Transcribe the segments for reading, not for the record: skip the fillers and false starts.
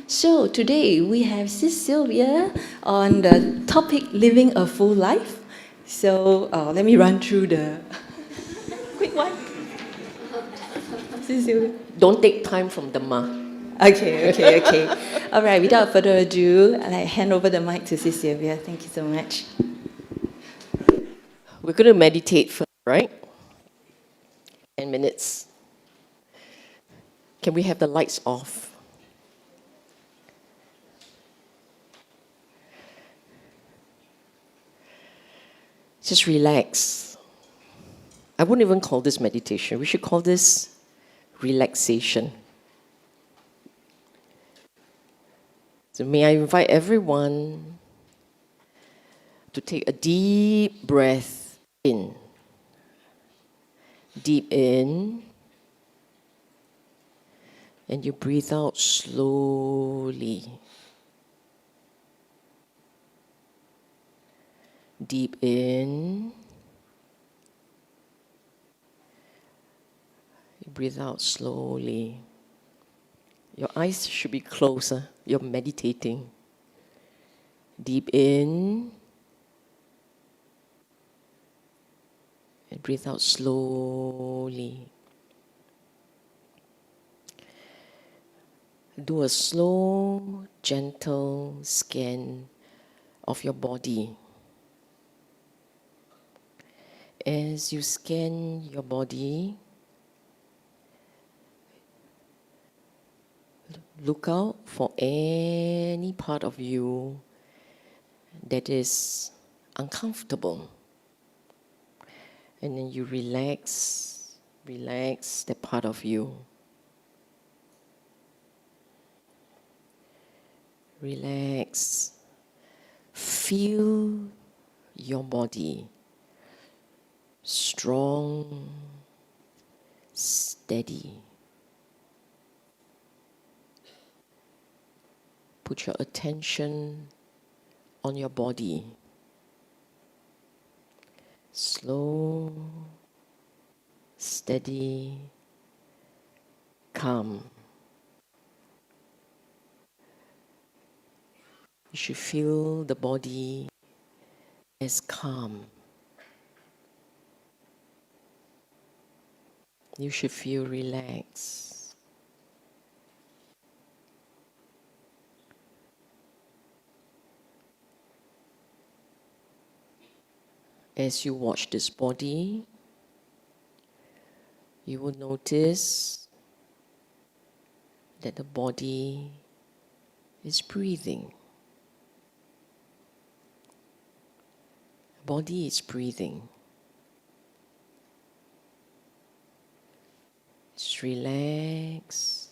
So today we have Sis Sylvia on the topic living a full life. So let me run through the quick one. Sis Sylvia. Don't take time from Dhamma. Okay. All right, without further ado, I'll hand over the mic to Sis Sylvia. Thank you so much. We're going to meditate first, right? 10 minutes. Can we have the lights off? Just relax. I wouldn't even call this meditation. We should call this relaxation. So may I invite everyone to take a deep breath in. Deep in. And you breathe out slowly. Deep in. You breathe out slowly. Your eyes should be closer. You're meditating. Deep in. And breathe out slowly. Do a slow, gentle scan of your body. As you scan your body, look out for any part of you that is uncomfortable. And then you relax that part of you. Relax. Feel your body. Strong, steady. Put your attention on your body. Slow, steady, calm. You should feel the body as calm. You should feel relaxed. As you watch this body, you will notice that the body is breathing. The body is breathing. Just relax.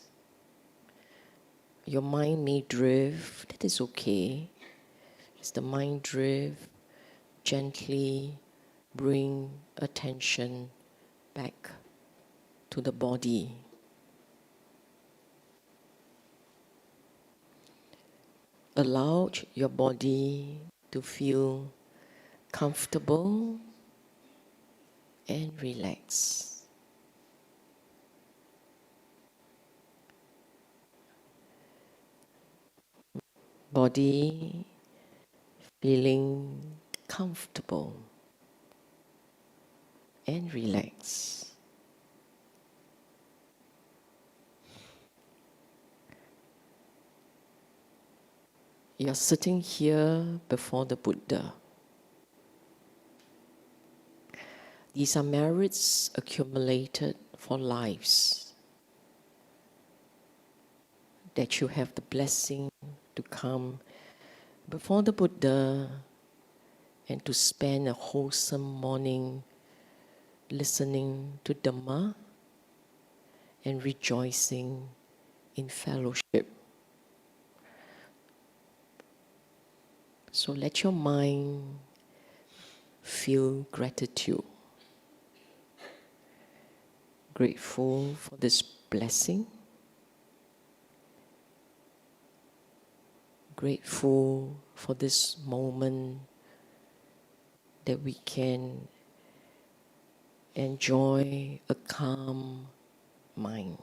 Your mind may drift. That is okay. As the mind drifts, gently bring attention back to the body. Allow your body to feel comfortable and relaxed. Body feeling comfortable and relaxed. You're sitting here before the Buddha. These are merits accumulated for lives that you have the blessing to come before the Buddha and to spend a wholesome morning listening to Dhamma and rejoicing in fellowship. So let your mind feel gratitude. Grateful for this blessing. Grateful for this moment that we can enjoy a calm mind.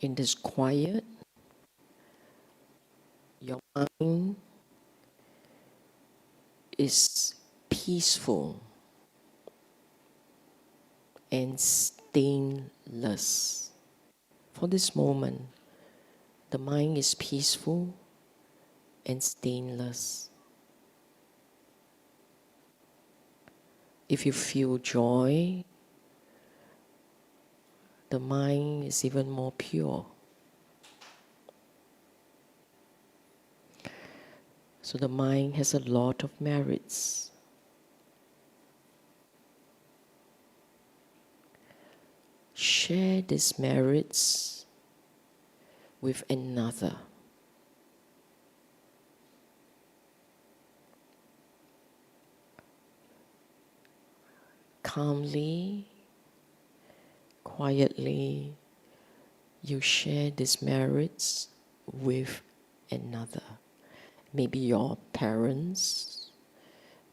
in this quiet, your mind is peaceful and stainless. For this moment, the mind is peaceful and stainless. If you feel joy, the mind is even more pure. So the mind has a lot of merits. Share these merits with another. Calmly, quietly, you share these merits with another. Maybe your parents,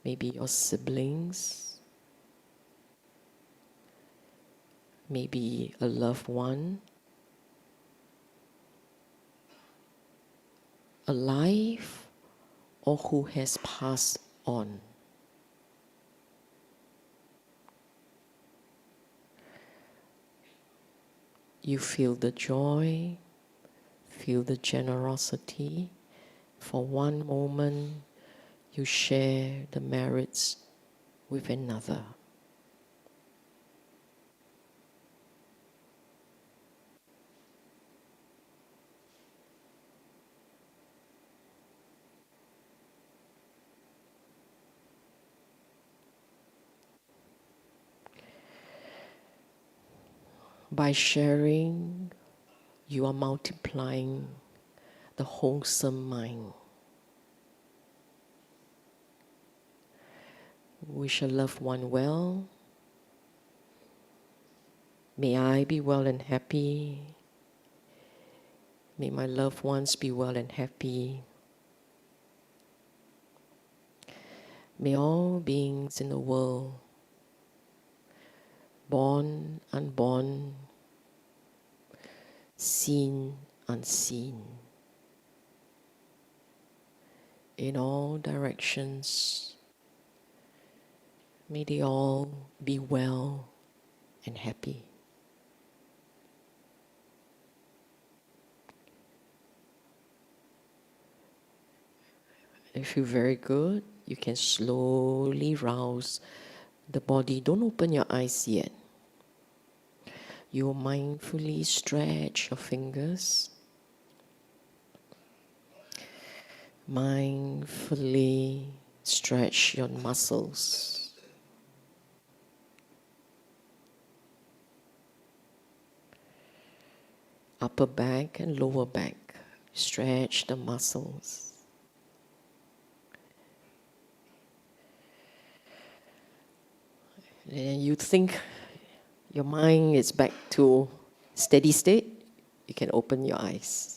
maybe your siblings, maybe a loved one, alive or who has passed on. You feel the joy, feel the generosity. For one moment, you share the merits with another. By sharing, you are multiplying the wholesome mind. Wish a loved one well. May I be well and happy. May my loved ones be well and happy. May all beings in the world, born, unborn, seen, unseen, in all directions, may they all be well and happy. If you feel very good, you can slowly rouse the body. Don't open your eyes yet. You will mindfully stretch your fingers. Mindfully stretch your muscles. Upper back and lower back. Stretch the muscles. And you think your mind is back to steady state, you can open your eyes.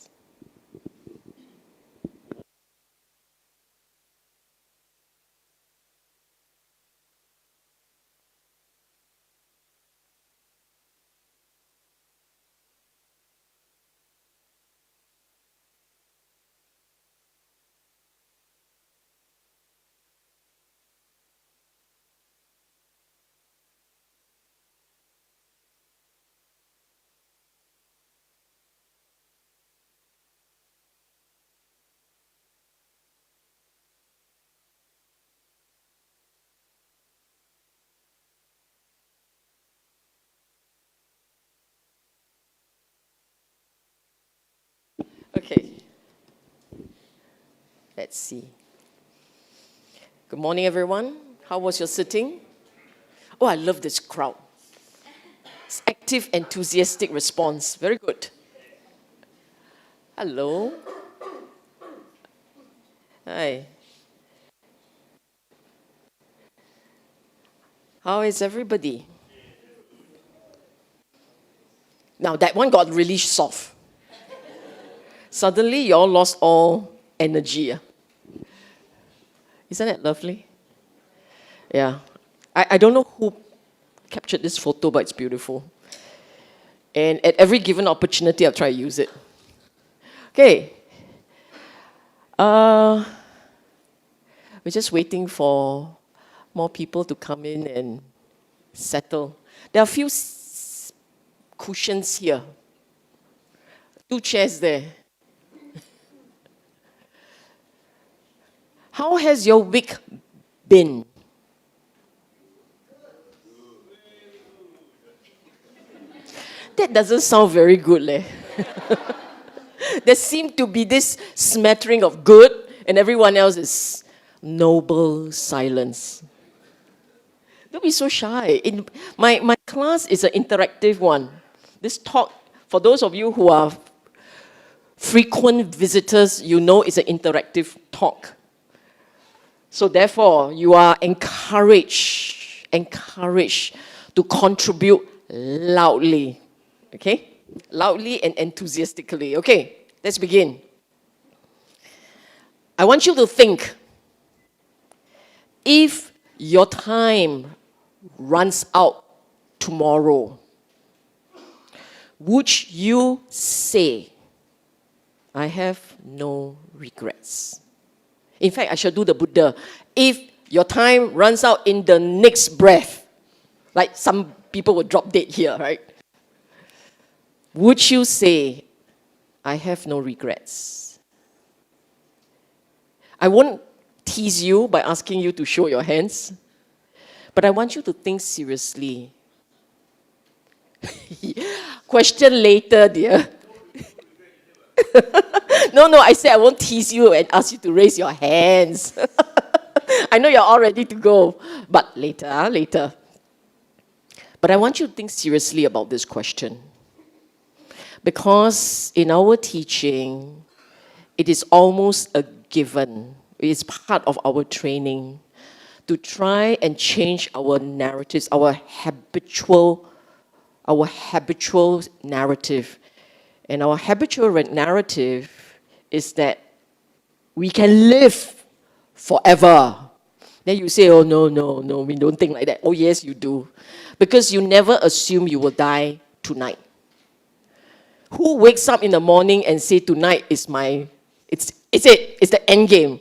Okay. Let's see. Good morning, everyone. How was your sitting? Oh, I love this crowd. It's active, enthusiastic response. Very good. Hello. Hi. How is everybody? Now, that one got really soft. Suddenly, you all lost all energy. Isn't that lovely? Yeah. I don't know who captured this photo, but it's beautiful. And at every given opportunity, I'll try to use it. Okay. We're just waiting for more people to come in and settle. There are a few cushions here. 2 chairs there. How has your week been? That doesn't sound very good, leh. There seems to be this smattering of good, and everyone else is noble silence. Don't be so shy. My class is an interactive one. This talk, for those of you who are frequent visitors, you know it's an interactive talk. So therefore, you are encouraged to contribute loudly. Okay? Loudly and enthusiastically. Okay, let's begin. I want you to think, if your time runs out tomorrow, would you say, I have no regrets? In fact, I should do the Buddha. If your time runs out in the next breath, like some people will drop dead here, right? Would you say, I have no regrets? I won't tease you by asking you to show your hands, but I want you to think seriously. Question later, dear. No, I said I won't tease you and ask you to raise your hands. I know you're all ready to go, but later. But I want you to think seriously about this question. Because in our teaching, it is almost a given. It is part of our training to try and change our narratives, our habitual narrative. And our habitual narrative is that we can live forever. Then you say, oh, no, we don't think like that. Oh, yes, you do. Because you never assume you will die tonight. Who wakes up in the morning and say, tonight is it's the end game?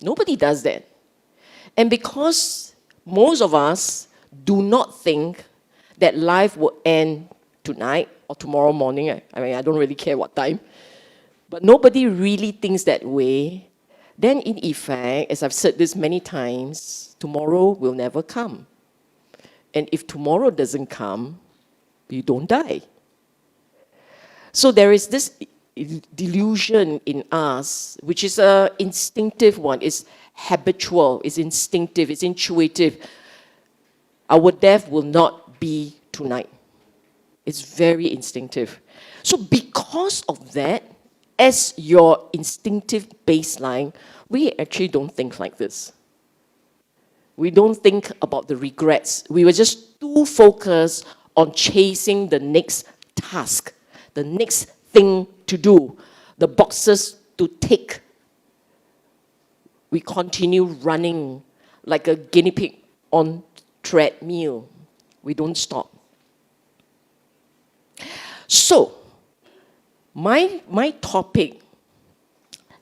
Nobody does that. And because most of us do not think that life will end tonight or tomorrow morning, I mean, I don't really care what time, but nobody really thinks that way, then in effect, as I've said this many times, tomorrow will never come. And if tomorrow doesn't come, you don't die. So there is this delusion in us, which is an instinctive one. It's habitual, it's instinctive, it's intuitive. Our death will not be tonight. It's very instinctive. So because of that, as your instinctive baseline, we actually don't think like this. We don't think about the regrets. We were just too focused on chasing the next task, the next thing to do, the boxes to tick. We continue running like a guinea pig on treadmill. We don't stop. So, my topic,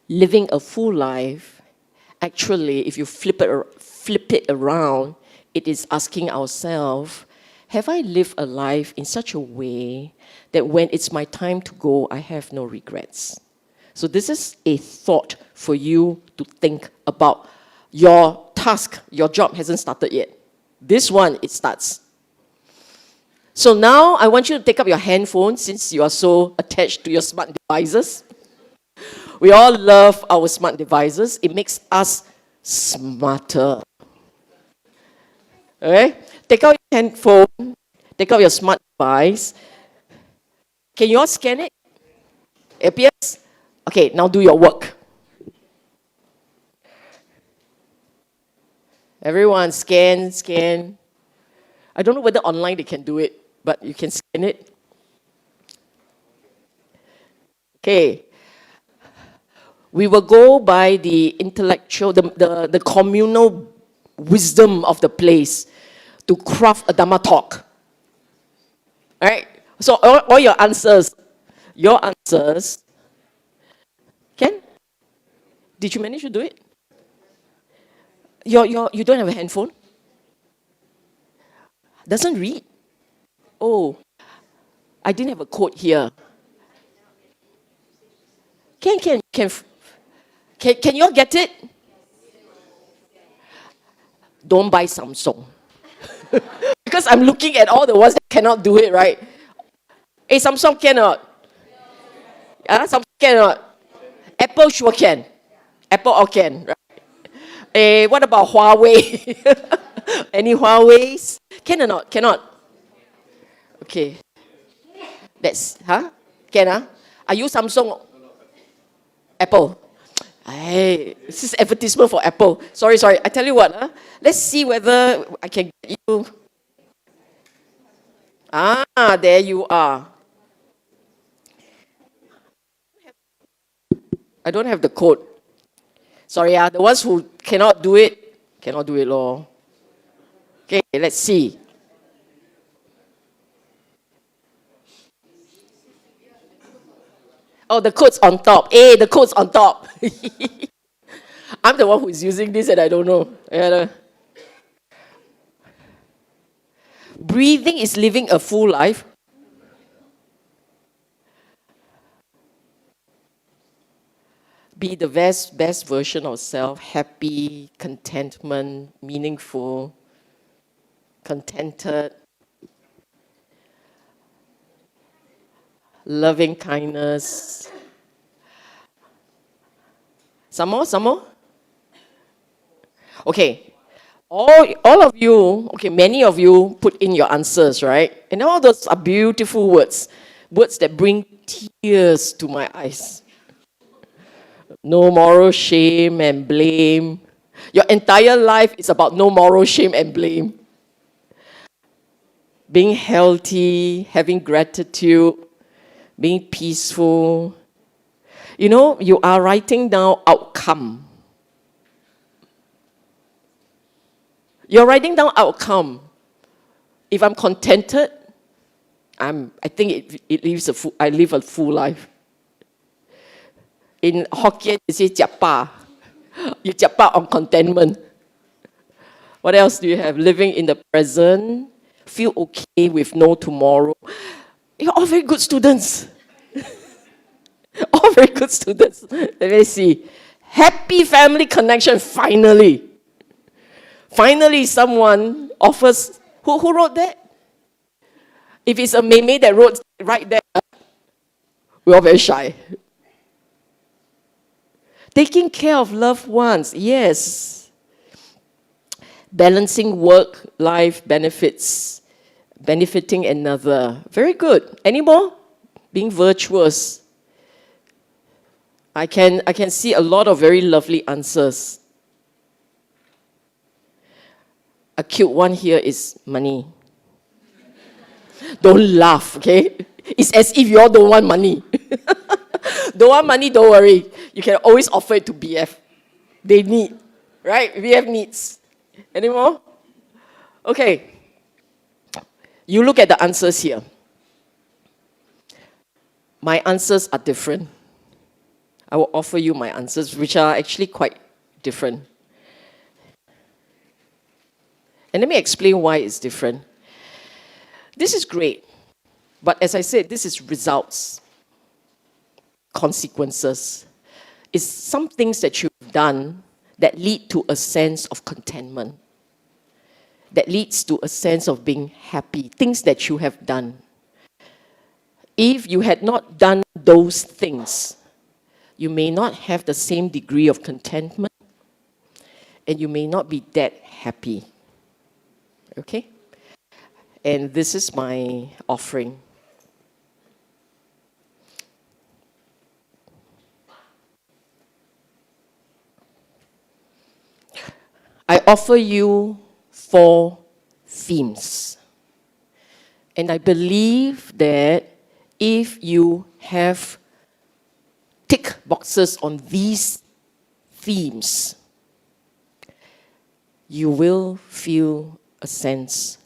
living a full life, actually, if you flip it around, it is asking ourselves, have I lived a life in such a way that when it's my time to go, I have no regrets? So this is a thought for you to think about. Your task, your job hasn't started yet. This one, it starts. So now I want you to take up your handphone since you are so attached to your smart devices. We all love our smart devices. It makes us smarter. Okay? Take out your handphone, take out your smart device. Can you all scan it? It appears? Okay, now do your work. Everyone, scan. I don't know whether online they can do it, but you can scan it. Okay. We will go by the intellectual, the communal wisdom of the place to craft a Dhamma talk. All right? So all your answers, Ken, did you manage to do it? You don't have a handphone? Doesn't read? Oh, I didn't have a code here. Can you all get it? Don't buy Samsung. Because I'm looking at all the ones that cannot do it, right? Hey, Samsung cannot. Samsung cannot. Apple sure can. Apple all can, right? Hey, what about Huawei? Any Huawei's? Can or not? Cannot. Okay. That's, Can, Are you Samsung? Apple? Hey, this is advertisement for Apple. Sorry. I tell you what, let's see whether I can get you. There you are. I don't have the code. Sorry, the ones who cannot do it, lor. Okay, let's see. Oh, the code's on top. Hey, the code's on top. I'm the one who is using this and I don't know. Breathing is living a full life. Be the best version of self, happy, contentment, meaningful, contented, loving kindness. Some more? Okay. All of you, okay, many of you put in your answers, right? And all those are beautiful words. Words that bring tears to my eyes. No moral shame and blame. Your entire life is about no moral shame and blame. Being healthy, having gratitude, being peaceful. You know, you are writing down outcome. You're writing down outcome. If I'm contented, I think I live a full life. In Hokkien, you say jiapa. You jiapa on contentment. What else do you have? Living in the present, feel okay with no tomorrow. You're all very good students. All very good students. Let me see. Happy family connection, finally. Finally, someone offers. Who wrote that? If it's a Mei that wrote right there, we're all very shy. Taking care of loved ones, yes. Balancing work-life benefits, benefiting another. Very good. Any more? Being virtuous. I can see a lot of very lovely answers. A cute one here is money. Don't laugh, okay? It's as if you all don't want money. Don't want money, don't worry. You can always offer it to BF. They need, right? BF needs. Any more? Okay. You look at the answers here. My answers are different. I will offer you my answers, which are actually quite different. And let me explain why it's different. This is great. But as I said, this is results, consequences. It's some things that you've done that lead to a sense of contentment, that leads to a sense of being happy, things that you have done. If you had not done those things, you may not have the same degree of contentment, and you may not be that happy. Okay? And this is my offering. I offer you 4 themes. And I believe that if you have tick boxes on these themes, you will feel a sense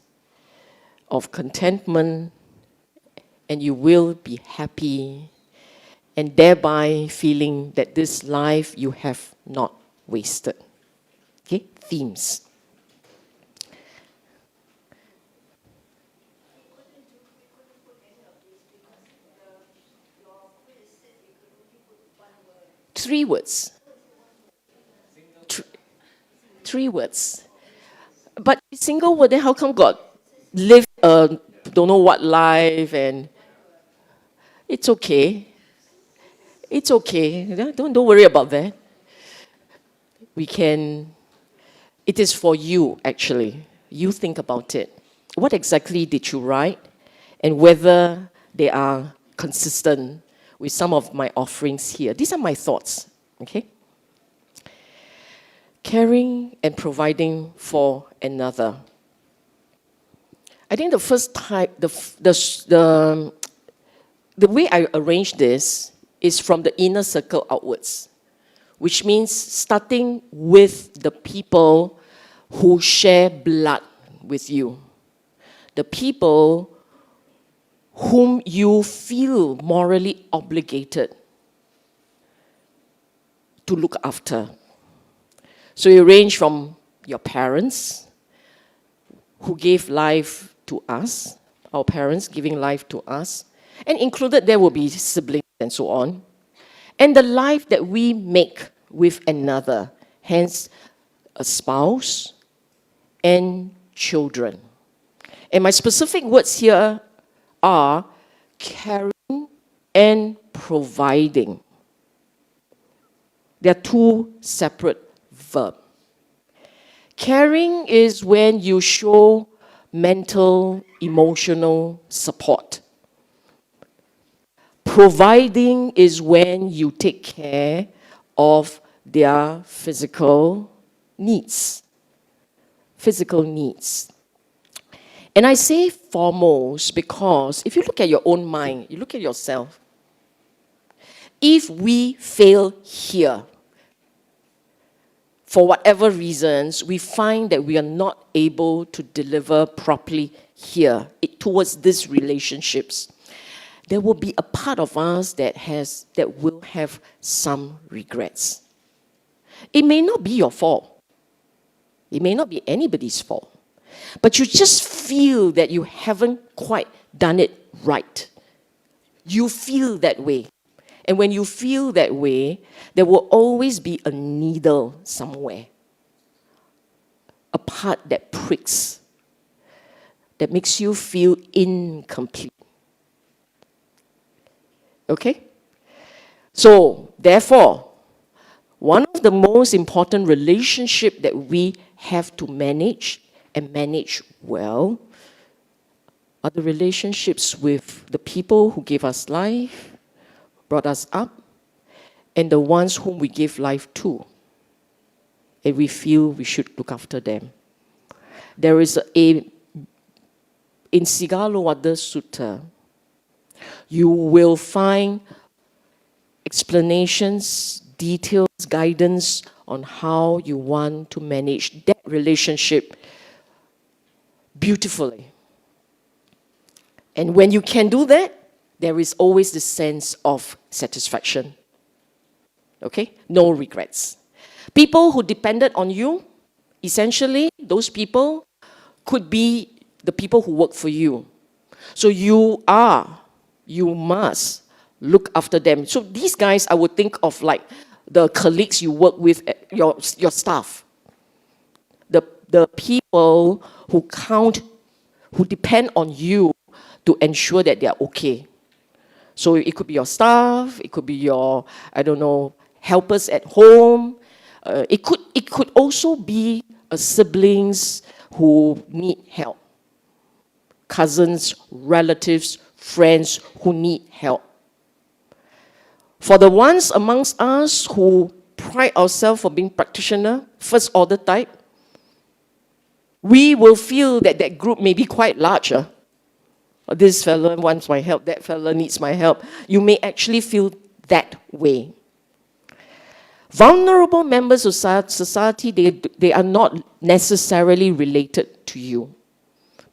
of contentment and you will be happy, and thereby feeling that this life you have not wasted. Okay, themes. Three words. Three words. But single word, then how come God live a don't know what life, and it's okay. It's okay. Don't worry about that. We can, it is for you actually. You think about it. What exactly did you write? And whether they are consistent with some of my offerings here. These are my thoughts, okay? Caring and providing for another. I think the first type, the way I arrange this is from the inner circle outwards, which means starting with the people who share blood with you, the people whom you feel morally obligated to look after. So you range from your parents, who gave life to us, our parents giving life to us, and included there will be siblings and so on, and the life that we make with another, hence a spouse and children. And my specific words here are caring and providing. They are two separate verbs. Caring is when you show mental, emotional support. Providing is when you take care of their physical needs. Physical needs. And I say foremost because if you look at your own mind, you look at yourself, if we fail here, for whatever reasons, we find that we are not able to deliver properly here towards these relationships, there will be a part of us that will have some regrets. It may not be your fault. It may not be anybody's fault. But you just feel that you haven't quite done it right. You feel that way. And when you feel that way, there will always be a needle somewhere. A part that pricks, that makes you feel incomplete. Okay? So, therefore, one of the most important relationships that we have to manage and manage well are the relationships with the people who gave us life, brought us up, and the ones whom we give life to. And we feel we should look after them. There is in 𝐒𝐔𝐍𝐈𝐑𝐈𝐍𝐆 Sutta, you will find explanations, details, guidance on how you want to manage that relationship beautifully. And when you can do that, there is always the sense of satisfaction. Okay? No regrets. People who depended on you, essentially, those people could be the people who work for you. So you must look after them. So these guys, I would think of like the colleagues you work with, your staff. The people who depend on you to ensure that they are okay. So it could be your staff, it could be your, I don't know, helpers at home. It could also be siblings who need help. Cousins, relatives, friends who need help. For the ones amongst us who pride ourselves for being practitioner, first order type, we will feel that that group may be quite larger. This fellow wants my help, that fellow needs my help. You may actually feel that way. Vulnerable members of society, they are not necessarily related to you.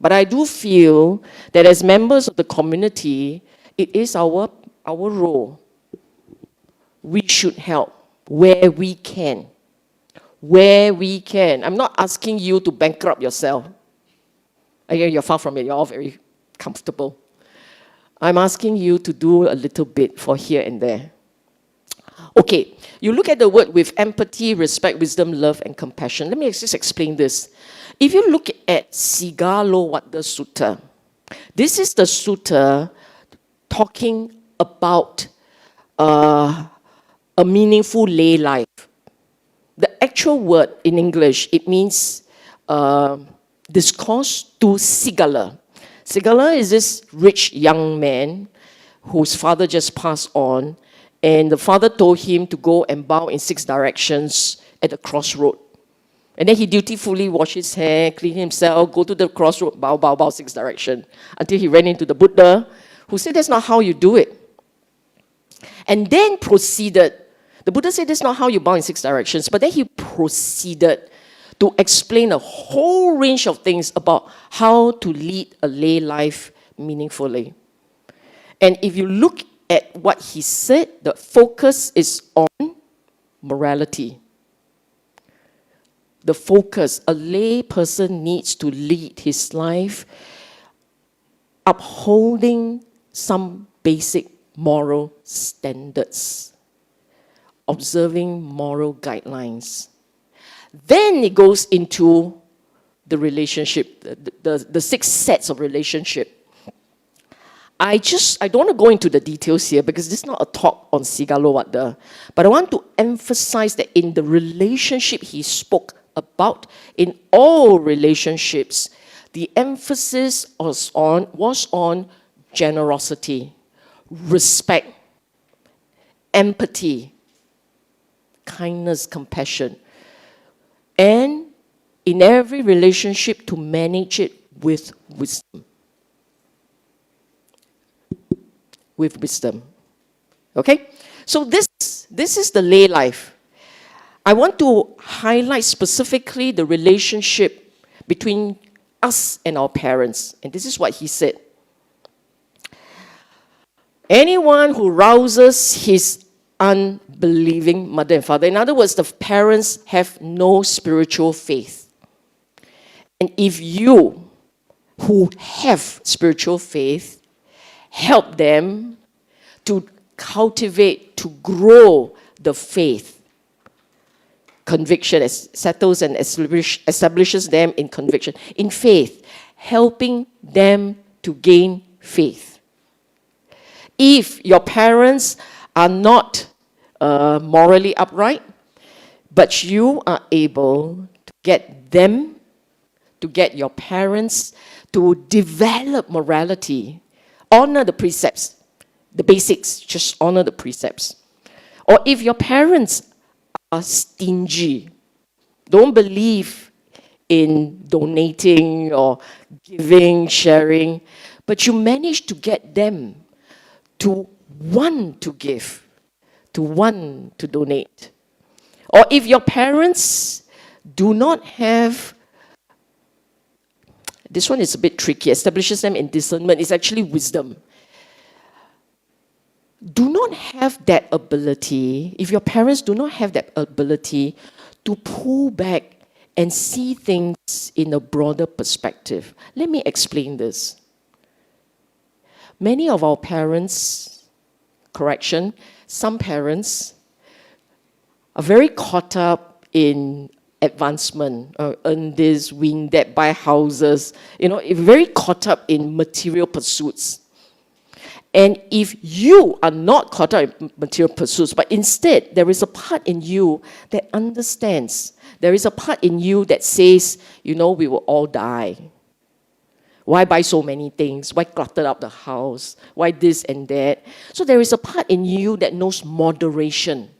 But I do feel that as members of the community, it is our role. We should help where we can. Where we can. I'm not asking you to bankrupt yourself. Again, you're far from it. You're all very comfortable. I'm asking you to do a little bit for here and there. Okay, you look at the word with empathy, respect, wisdom, love, and compassion. Let me just explain this. If you look at 𝐒𝐷𝐲𝐬 Sutta, this is the sutta talking about a meaningful lay life. The actual word in English, it means discourse to 𝐒𝐷𝐲𝐬. 𝐒𝐷𝐲𝐬 is this rich young man whose father just passed on, and the father told him to go and bow in 6 directions at the crossroad. And then he dutifully washed his hair, cleaned himself, go to the crossroad, bow, bow, bow, 6 directions, until he ran into the Buddha, who said, that's not how you do it. And then proceeded. The Buddha said, that's not how you bow in 6 directions, but then he proceeded to explain a whole range of things about how to lead a lay life meaningfully. And if you look at what he said, the focus is on morality. The focus, a lay person needs to lead his life upholding some basic moral standards, observing moral guidelines. Then it goes into the relationship, the 6 sets of relationship. I don't want to go into the details here because this is not a talk on 𝐒𝐷𝐲𝐬, but I want to emphasize that in the relationship he spoke about, in all relationships, the emphasis was on generosity, respect, empathy, kindness, compassion. And in every relationship, to manage it with wisdom. With wisdom. Okay? So this is the lay life. I want to highlight specifically the relationship between us and our parents. And this is what he said. Anyone who rouses his unbelieving mother and father. In other words, the parents have no spiritual faith. And if you, who have spiritual faith, help them to cultivate, to grow the faith, conviction settles and establishes them in conviction, in faith, helping them to gain faith. If your parents are not morally upright, but you are able to get them, to get your parents to develop morality, honor the precepts, the basics, just honor the precepts. Or if your parents are stingy, don't believe in donating or giving, sharing, but you manage to get them to want to give, to want to donate. Or if your parents do not have, this one is a bit tricky, establishes them in discernment, it's actually wisdom. Do not have that ability, if your parents do not have that ability to pull back and see things in a broader perspective. Let me explain this. Many of our parents, some parents are very caught up in advancement, earn this, win that, buy houses, very caught up in material pursuits. And if you are not caught up in material pursuits, but instead there is a part in you that understands, there is a part in you that says, we will all die. Why buy so many things? Why clutter up the house? Why this and that? So there is a part in you that knows moderation.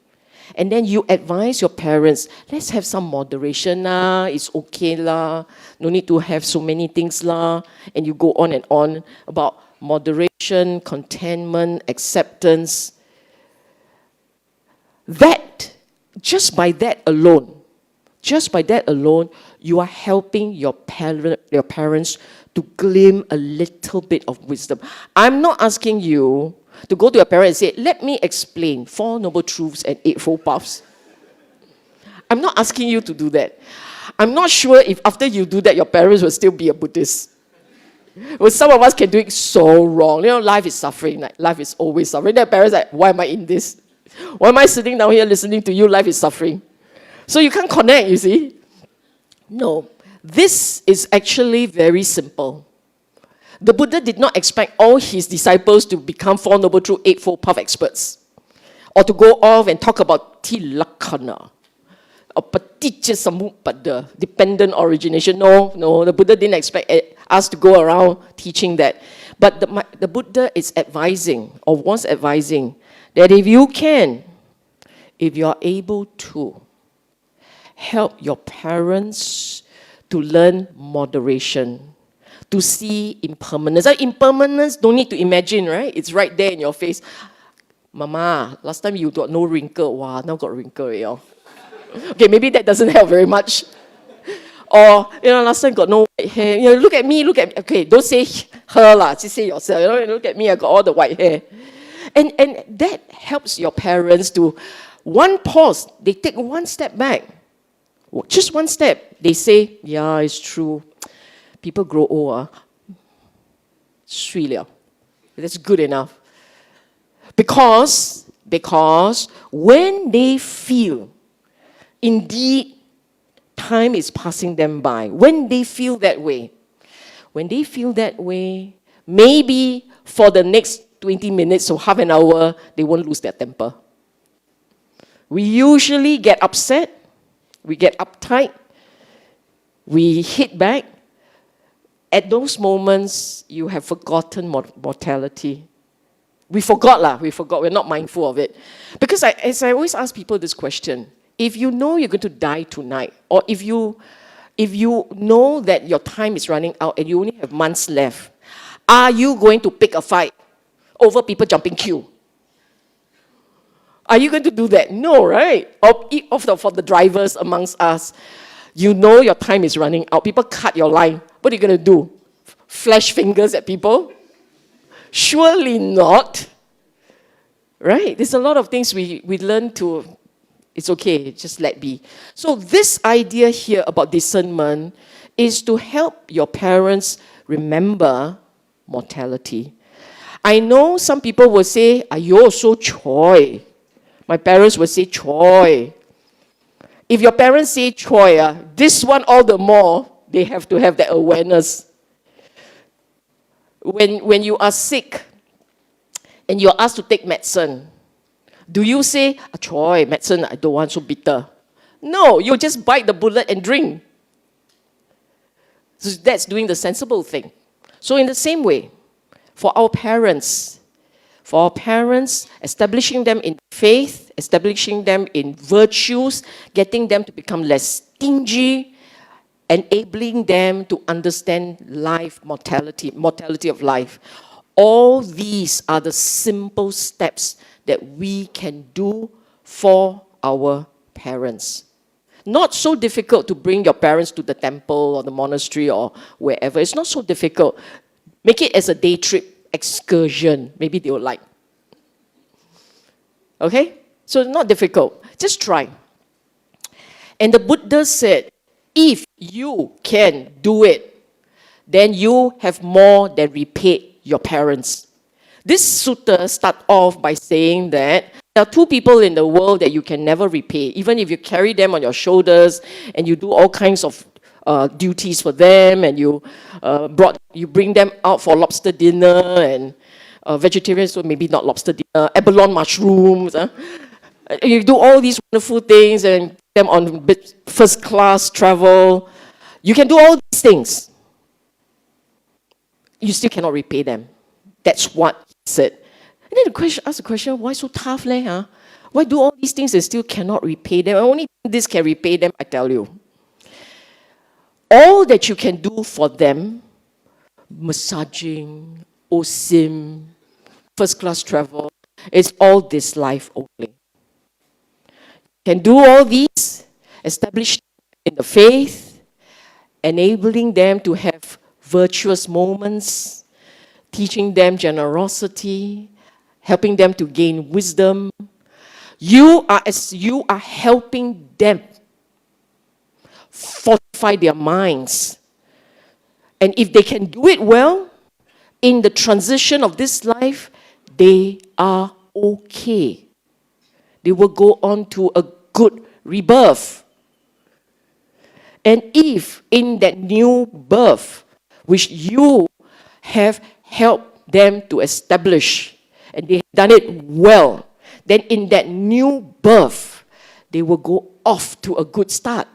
And then you advise your parents, let's have some moderation lah, it's okay lah, no need to have so many things lah. And you go on and on about moderation, contentment, acceptance. That, just by that alone, just by that alone, you are helping your parents to glean a little bit of wisdom. I'm not asking you to go to your parents and say, let me explain 4 Noble Truths and 8 Fold Paths. I'm not asking you to do that. I'm not sure if after you do that, your parents will still be a Buddhist. Well, some of us can do it so wrong. You know, life is suffering. Like, life is always suffering. Their parents are like, why am I in this? Why am I sitting down here listening to you? Life is suffering. So you can't connect, you see. No, this is actually very simple. The Buddha did not expect all his disciples to become 4 Noble Truths, 8 Fold Path experts, or to go off and talk about tilakkhana, or paticca samuppada, dependent origination. No, the Buddha didn't expect us to go around teaching that. But the Buddha is advising, or was advising, that if you can, if you are able to, help your parents to learn moderation, to see impermanence. Impermanence, don't need to imagine, right? It's right there in your face. Mama, last time you got no wrinkle. Wow, now got wrinkle. You know? Okay, maybe that doesn't help very much. Or, last time got no white hair. Look at me, okay, don't say her lah, just say yourself. Look at me, I got all the white hair. And that helps your parents to, one pause, they take one step back. Just one step. They say, yeah, it's true. People grow old. Sui liao. That's good enough. Because when they feel, indeed, time is passing them by, when they feel that way, maybe for the next 20 minutes or half an hour, they won't lose their temper. We usually get upset, we get uptight, we hit back. At those moments, you have forgotten mortality. We forgot, we're not mindful of it. Because as I always ask people this question, if you know you're going to die tonight, or if you know that your time is running out and you only have months left, are you going to pick a fight over people jumping queue? Are you going to do that? No, right? Or for the drivers amongst us, you know your time is running out. People cut your line. What are you going to do? Flash fingers at people? Surely not. Right? There's a lot of things we learn to, it's okay, just let be. So this idea here about discernment is to help your parents remember mortality. I know some people will say, ayo, so choy. My parents will say, choy. If your parents say choy, this one all the more, they have to have that awareness. When you are sick and you're asked to take medicine, do you say, choy, medicine, I don't want, so bitter? No, you just bite the bullet and drink. So that's doing the sensible thing. So in the same way, for our parents, establishing them in faith, establishing them in virtues, getting them to become less stingy, enabling them to understand life, mortality of life. All these are the simple steps that we can do for our parents. Not so difficult to bring your parents to the temple or the monastery or wherever. It's not so difficult. Make it as a day trip excursion. Maybe they will like. Okay? So not difficult. Just try. And the Buddha said, if you can do it, then you have more than repaid your parents. This sutta starts off by saying that there are 2 people in the world that you can never repay. Even if you carry them on your shoulders and you do all kinds of duties for them, and you bring them out for lobster dinner, and vegetarians, so maybe not lobster dinner, abalone mushrooms. You do all these wonderful things and put them on first class travel. You can do all these things. You still cannot repay them. That's what he said. And then ask the question, why so tough, huh? Why do all these things and still cannot repay them? Only this can repay them, I tell you. All that you can do for them, massaging, osim, first class travel, it's all this life only. Can do all these, establish in the faith, enabling them to have virtuous moments, teaching them generosity, helping them to gain wisdom. As you are helping them fortify their minds. And if they can do it well, in the transition of this life, they are okay. They will go on to a good rebirth. And if in that new birth, which you have helped them to establish, and they have done it well, then in that new birth, they will go off to a good start.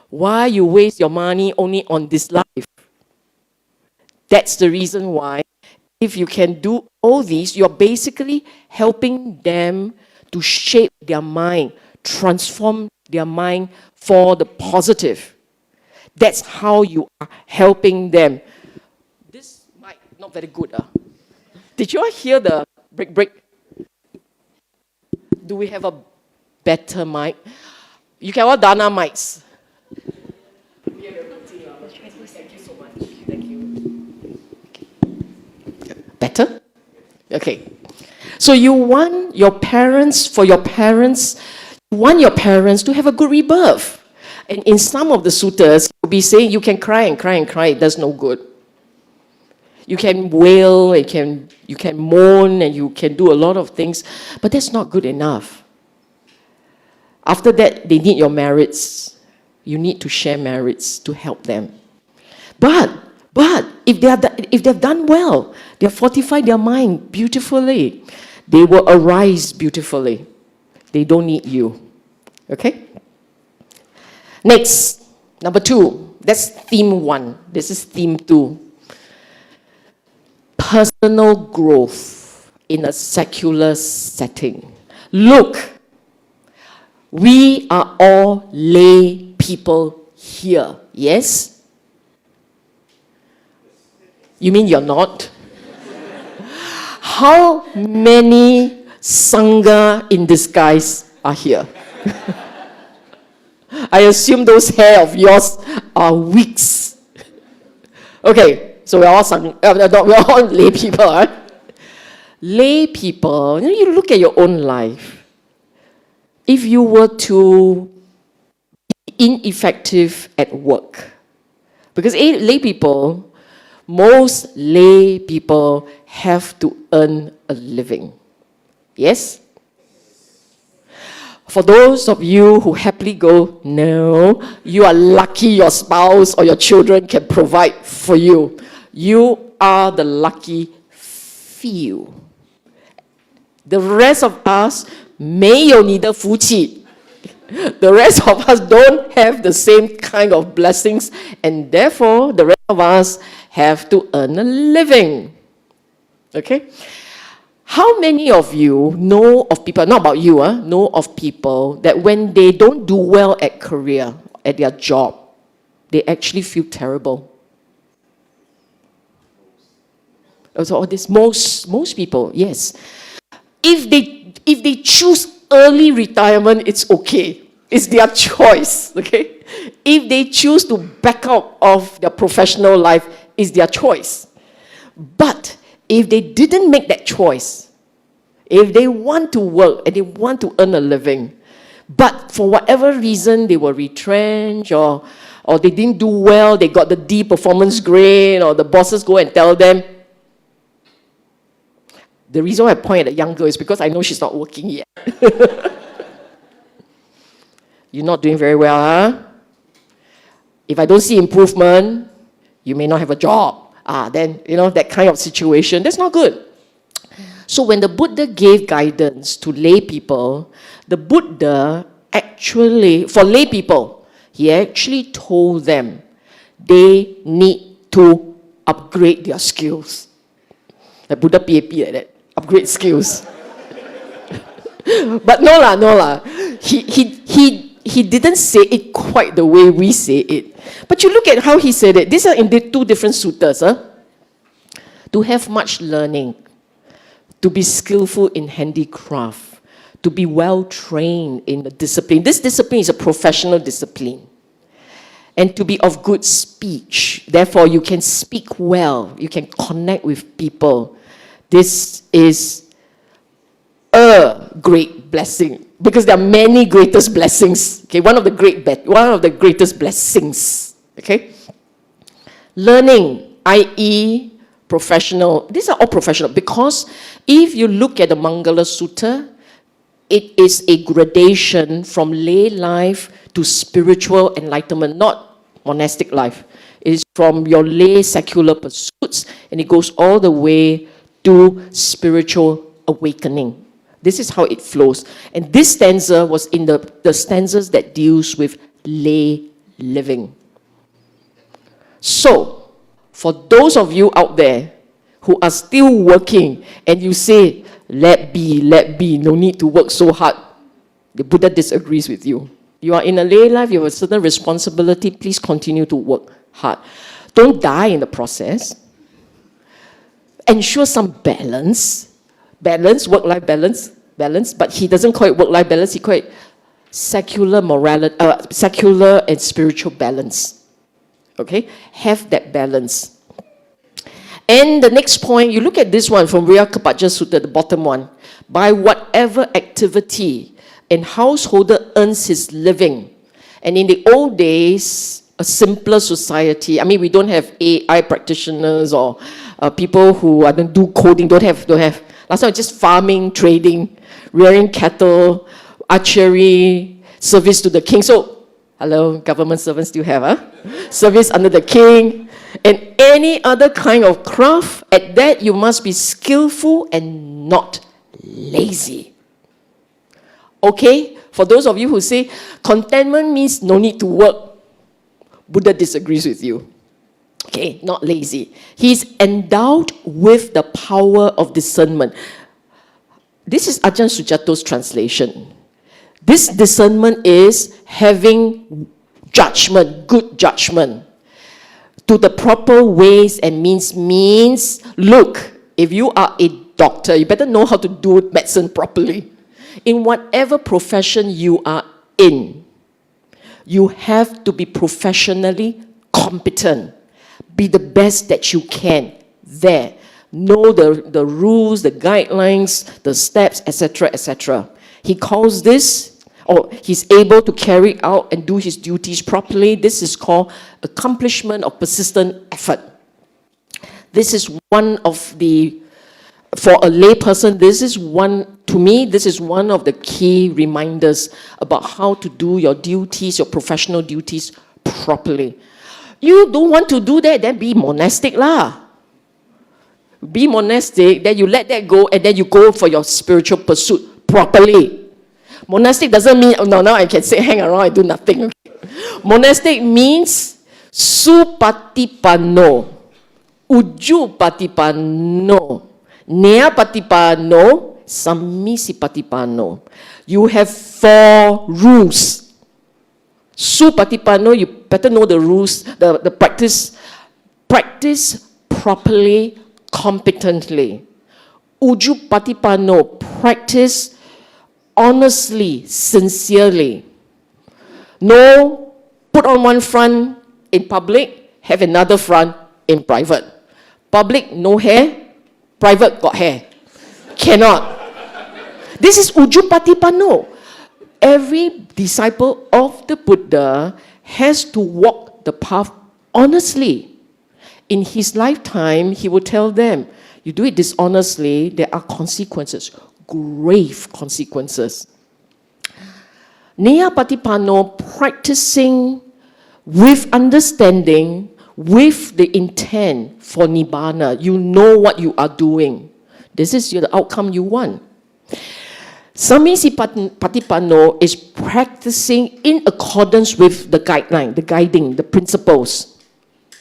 Why you waste your money only on this life? That's the reason why, if you can do all these, you're basically helping them to shape their mind, transform their mind for the positive. That's how you are helping them. This mic, not very good. Did you all hear the break? Do we have a better mic? You can all Dana mics. Thank you so much. Thank you. Better? Okay. So you want your parents, you want your parents to have a good rebirth. And in some of the suttas, you'll be saying you can cry and cry and cry, it does no good. You can wail, you can moan, and you can do a lot of things, but that's not good enough. After that, they need your merits. You need to share merits to help them. But if they've done well, they have fortified their mind beautifully, they will arise beautifully. They don't need you. Okay? Next, number 2. That's theme 1. This is theme 2. Personal growth in a secular setting. Look, we are all lay people here. Yes? You mean you're not? How many Sangha in disguise are here? I assume those hair of yours are wigs. Okay, so we're all lay people, right? Lay people, you look at your own life. If you were to be ineffective at work, because lay people, most lay people have to earn a living. Yes? For those of you who happily go, no, you are lucky your spouse or your children can provide for you. You are the lucky few. The rest of us 没有你的福气. The rest of us don't have the same kind of blessings, and therefore the rest of us have to earn a living. Okay? How many of you know of people, not about you, know of people that when they don't do well at career, at their job, they actually feel terrible? So this most people, yes. If they choose early retirement, it's okay. It's their choice, okay? If they choose to back out of their professional life, it's their choice. But if they didn't make that choice, if they want to work and they want to earn a living, but for whatever reason they were retrenched or they didn't do well, they got the D performance grade, or the bosses go and tell them. The reason why I point at the young girl is because I know she's not working yet. You're not doing very well, huh? If I don't see improvement, you may not have a job. Then, that kind of situation, that's not good. So when the Buddha gave guidance to lay people, the Buddha actually, for lay people, he actually told them they need to upgrade their skills. Like Buddha PAP like that, upgrade skills. But no lah. He didn't say it quite the way we say it. But you look at how he said it. These are in the 2 different suttas. To have much learning, to be skillful in handicraft, to be well trained in the discipline. This discipline is a professional discipline. And to be of good speech. Therefore, you can speak well. You can connect with people. This is a great blessing. Because there are many greatest blessings. Okay, one of the greatest blessings. Okay? Learning, i.e., professional. These are all professional. Because if you look at the Mangala Sutta, it is a gradation from lay life to spiritual enlightenment, not monastic life. It is from your lay secular pursuits, and it goes all the way to spiritual awakening. This is how it flows. And this stanza was in the stanzas that deals with lay living. So, for those of you out there who are still working and you say, let be, no need to work so hard, the Buddha disagrees with you. You are in a lay life, you have a certain responsibility, please continue to work hard. Don't die in the process. Ensure some balance, work-life balance, but he doesn't call it work-life balance, he calls it secular morality, secular and spiritual balance. Okay? Have that balance. And the next point, you look at this one from Vyakhapajja Sutta, the bottom one. By whatever activity a householder earns his living. And in the old days, a simpler society, I mean, we don't have AI practitioners or people who do coding, don't have. Last time it was just farming, trading, rearing cattle, archery, service to the king. So, hello, government servants still have, service under the king. And any other kind of craft, at that you must be skillful and not lazy. Okay? For those of you who say, contentment means no need to work, Buddha disagrees with you. Okay? Not lazy. He's endowed with the power of discernment. This is Ajahn Sujato's translation. This discernment is having judgment, good judgment, to the proper ways and means, look, if you are a doctor, you better know how to do medicine properly. In whatever profession you are in, you have to be professionally competent. Be the best that you can there. Know the rules, the guidelines, the steps, etc., etc. He calls this, or he's able to carry out and do his duties properly. This is called accomplishment of persistent effort. This is one of the, for a lay person, this is one, to me, this is one of the key reminders about how to do your duties, your professional duties properly. You don't want to do that, then be monastic lah. Be monastic, then you let that go, and then you go for your spiritual pursuit properly. Monastic doesn't mean, oh, no, now I can say hang around and do nothing. Okay? Monastic means supatipano, ujupatipano, neapatipano, sammisipatipano. You have 4 rules. Supatipano, you better know the rules, the practice. Practice properly, competently. Ujupatipano, practice honestly, sincerely. No, put on one front in public, have another front in private. Public, no hair. Private, got hair. Cannot. This is ujupatipano. Every disciple of the Buddha has to walk the path honestly. In his lifetime, he will tell them, you do it dishonestly, there are consequences, grave consequences. Neapatipano, practicing with understanding, with the intent for Nibbana. You know what you are doing. This is the outcome you want. Sammisipatipano is practicing in accordance with the guideline, the guiding, the principles.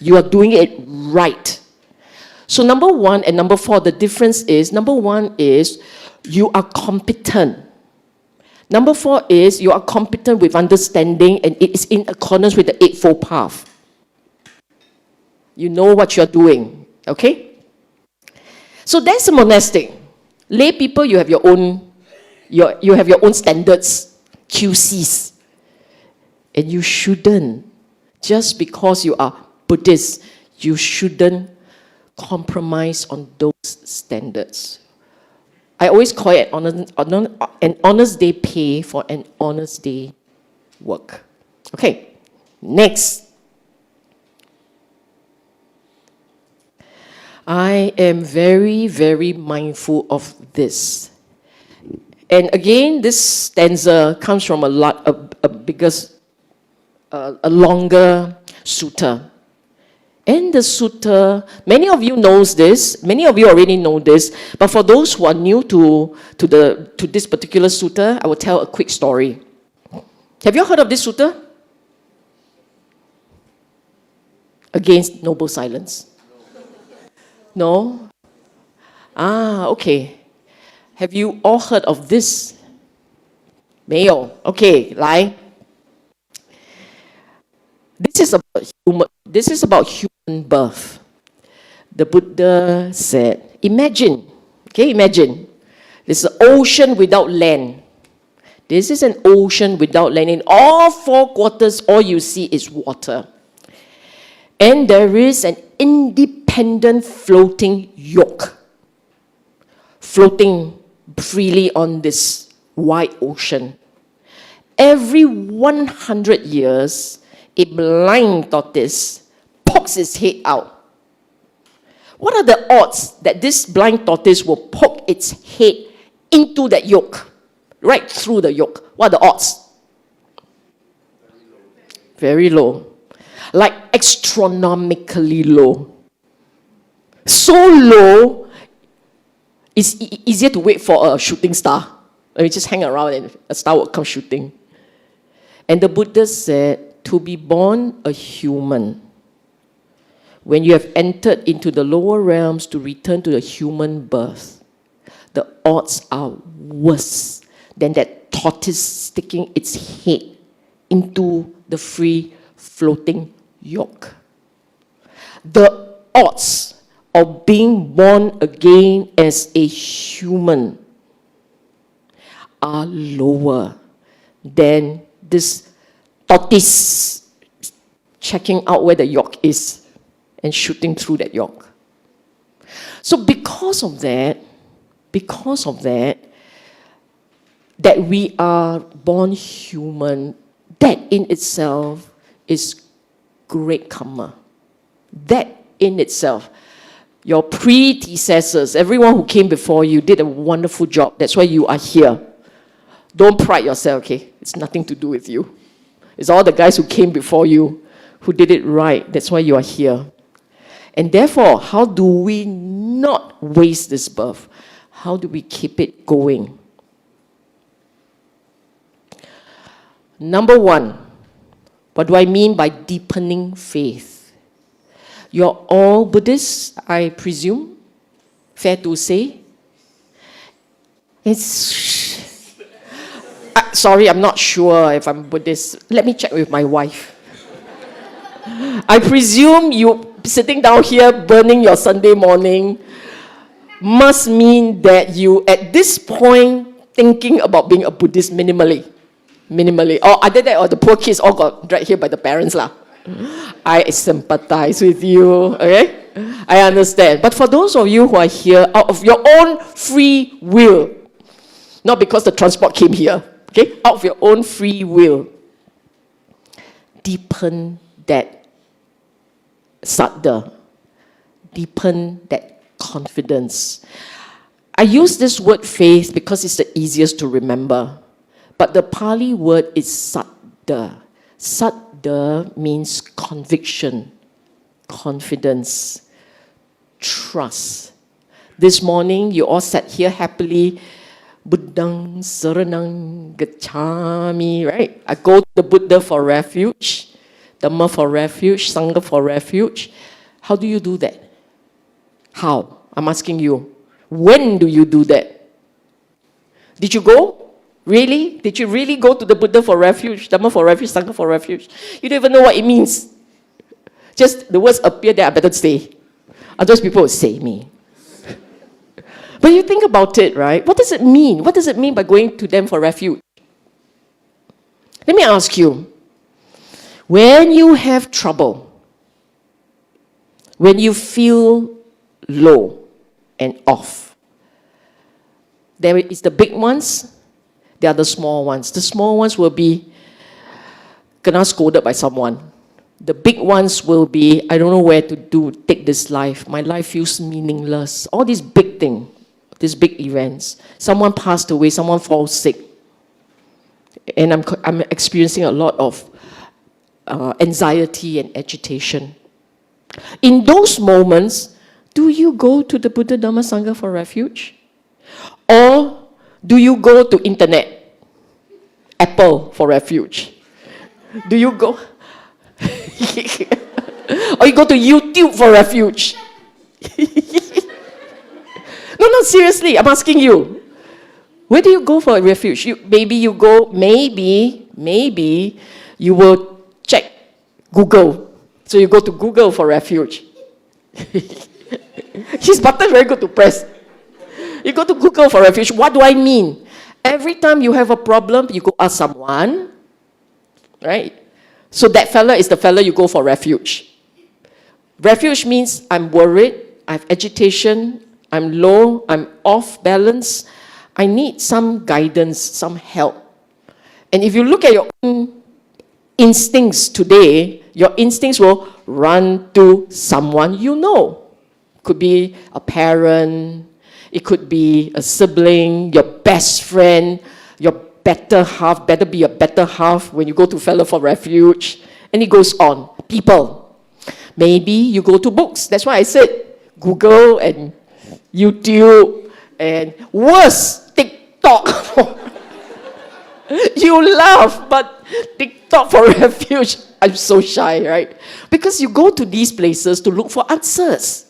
You are doing it right. So number 1 and number 4, the difference is, number 1 is you are competent. Number 4 is you are competent with understanding, and it is in accordance with the Eightfold Path. You know what you're doing, okay? So that's a monastic. Lay people, you have your own you have your own standards, QCs. And you shouldn't. Just because you are Buddhist, you shouldn't compromise on those standards. I always call it an honest day pay for an honest day work. Okay, next. I am very, very mindful of this. And again, this stanza comes from a longer sutta. And the sutta, many of you knows this, many of you already know this, but for those who are new to this particular sutta, I will tell a quick story. Have you heard of this sutta? Against noble silence. No? Ah, okay. Have you all heard of this? 没有. Okay, 来. This is about human birth. The Buddha said, imagine, there's an ocean without land. This is an ocean without land. In all four quarters, all you see is water. And there is an independent floating yolk, floating freely on this wide ocean. Every 100 years, a blind tortoise pokes its head out. What are the odds that this blind tortoise will poke its head into that yolk, right through the yolk? What are the odds? Very low. Like astronomically low. So low, it's easier to wait for a shooting star. I mean, just hang around and a star will come shooting. And the Buddha said, to be born a human, when you have entered into the lower realms to return to the human birth, the odds are worse than that tortoise sticking its head into the free floating yolk. The odds of being born again as a human are lower than this tortoise checking out where the yolk is and shooting through that yolk. So because of that, that we are born human, that in itself is great karma. That in itself, your predecessors, everyone who came before you did a wonderful job. That's why you are here. Don't pride yourself, okay? It's nothing to do with you. It's all the guys who came before you who did it right. That's why you are here. And therefore, how do we not waste this birth? How do we keep it going? Number one, what do I mean by deepening faith? You're all Buddhists, I presume? Fair to say? Sorry, I'm not sure if I'm Buddhist. Let me check with my wife. I presume you sitting down here burning your Sunday morning must mean that you, at this point, thinking about being a Buddhist minimally. Or other than, or the poor kids all got dragged here by the parents lah. I sympathize with you, okay? I understand. But for those of you who are here out of your own free will, not because the transport came here, okay? Out of your own free will, deepen that saddha, deepen that confidence. I use this word faith because it's the easiest to remember. But the Pali word is saddha. Saddha means conviction, confidence, trust. This morning, you all sat here happily. Buddhang saranang gacchami, right? I go to the Buddha for refuge, Dhamma for refuge, Sangha for refuge. How do you do that? How? I'm asking you. When do you do that? Did you go? Really? Did you really go to the Buddha for refuge, Dhamma for refuge, Sangha for refuge? You don't even know what it means. Just the words appear there, I better stay. Otherwise people will say me. But you think about it, right? What does it mean? What does it mean by going to them for refuge? Let me ask you, when you have trouble, when you feel low and off, there is the big ones, there are the small ones. The small ones will be kena scolded by someone. The big ones will be, I don't know where to take this life. My life feels meaningless. All these big things, these big events. Someone passed away, someone falls sick. And I'm experiencing a lot of anxiety and agitation. In those moments, do you go to the Buddha Dhamma Sangha for refuge? Or do you go to internet, Apple for refuge? Do you go? Or you go to YouTube for refuge? No, seriously, I'm asking you. Where do you go for a refuge? Maybe you will check Google. So you go to Google for refuge. His button is very good to press. You go to Google for refuge. What do I mean? Every time you have a problem, you go ask someone, right? So that fella is the fella you go for refuge. Refuge means I'm worried, I have agitation, I'm low, I'm off balance. I need some guidance, some help. And if you look at your own instincts today, your instincts will run to someone you know. Could be a parent, it could be a sibling, your best friend, your better half, better be a better half when you go to fella for refuge. And it goes on. People. Maybe you go to books. That's why I said Google and YouTube and worse, TikTok. You laugh, but TikTok for refuge, I'm so shy, right? Because you go to these places to look for answers.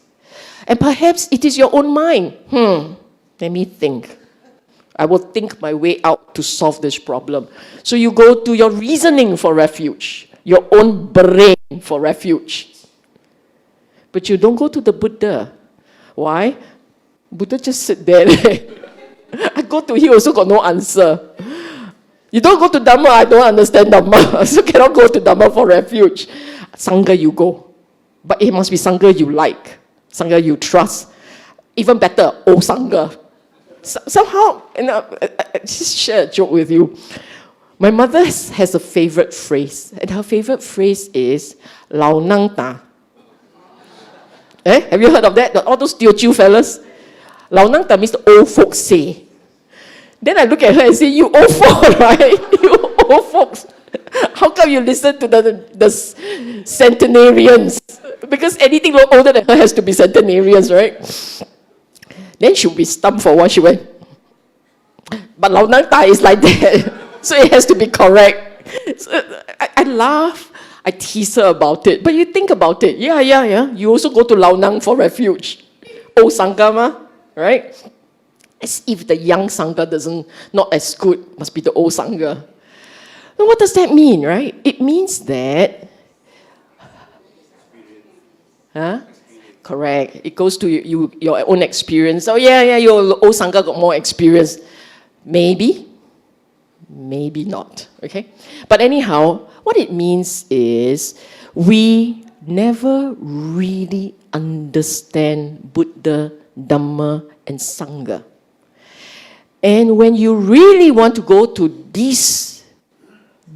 And perhaps it is your own mind. Let me think. I will think my way out to solve this problem. So you go to your reasoning for refuge, your own brain for refuge. But you don't go to the Buddha. Why? Buddha just sit there. I go to him, also got no answer. You don't go to Dhamma, I don't understand Dhamma. So cannot go to Dhamma for refuge. Sangha you go. But it must be Sangha you like. Sangha you trust. Even better, old Sangha. Somehow, I just share a joke with you. My mother has a favorite phrase. And her favorite phrase is, Lao Nang Ta. Have you heard of that? All those Teochew fellas? Lao Nang Ta means the old folks say. Then I look at her and say, you old folk, right? You old folks. How come you listen to the centenarians? Because anything older than her has to be centenarians, right? Then she'll be stumped for what she went. But Lao Nang Ta is like that. So it has to be correct. So I laugh. I tease her about it. But you think about it. Yeah. You also go to Lao Nang for refuge. Old Sangha ma, right? As if the young Sangha not as good, must be the old Sangha. Now what does that mean, right? It means that... Correct. It goes to your own experience. Oh yeah, your old Sangha got more experience. Maybe not, okay? But anyhow, what it means is we never really understand Buddha, Dhamma, and Sangha. And when you really want to go to these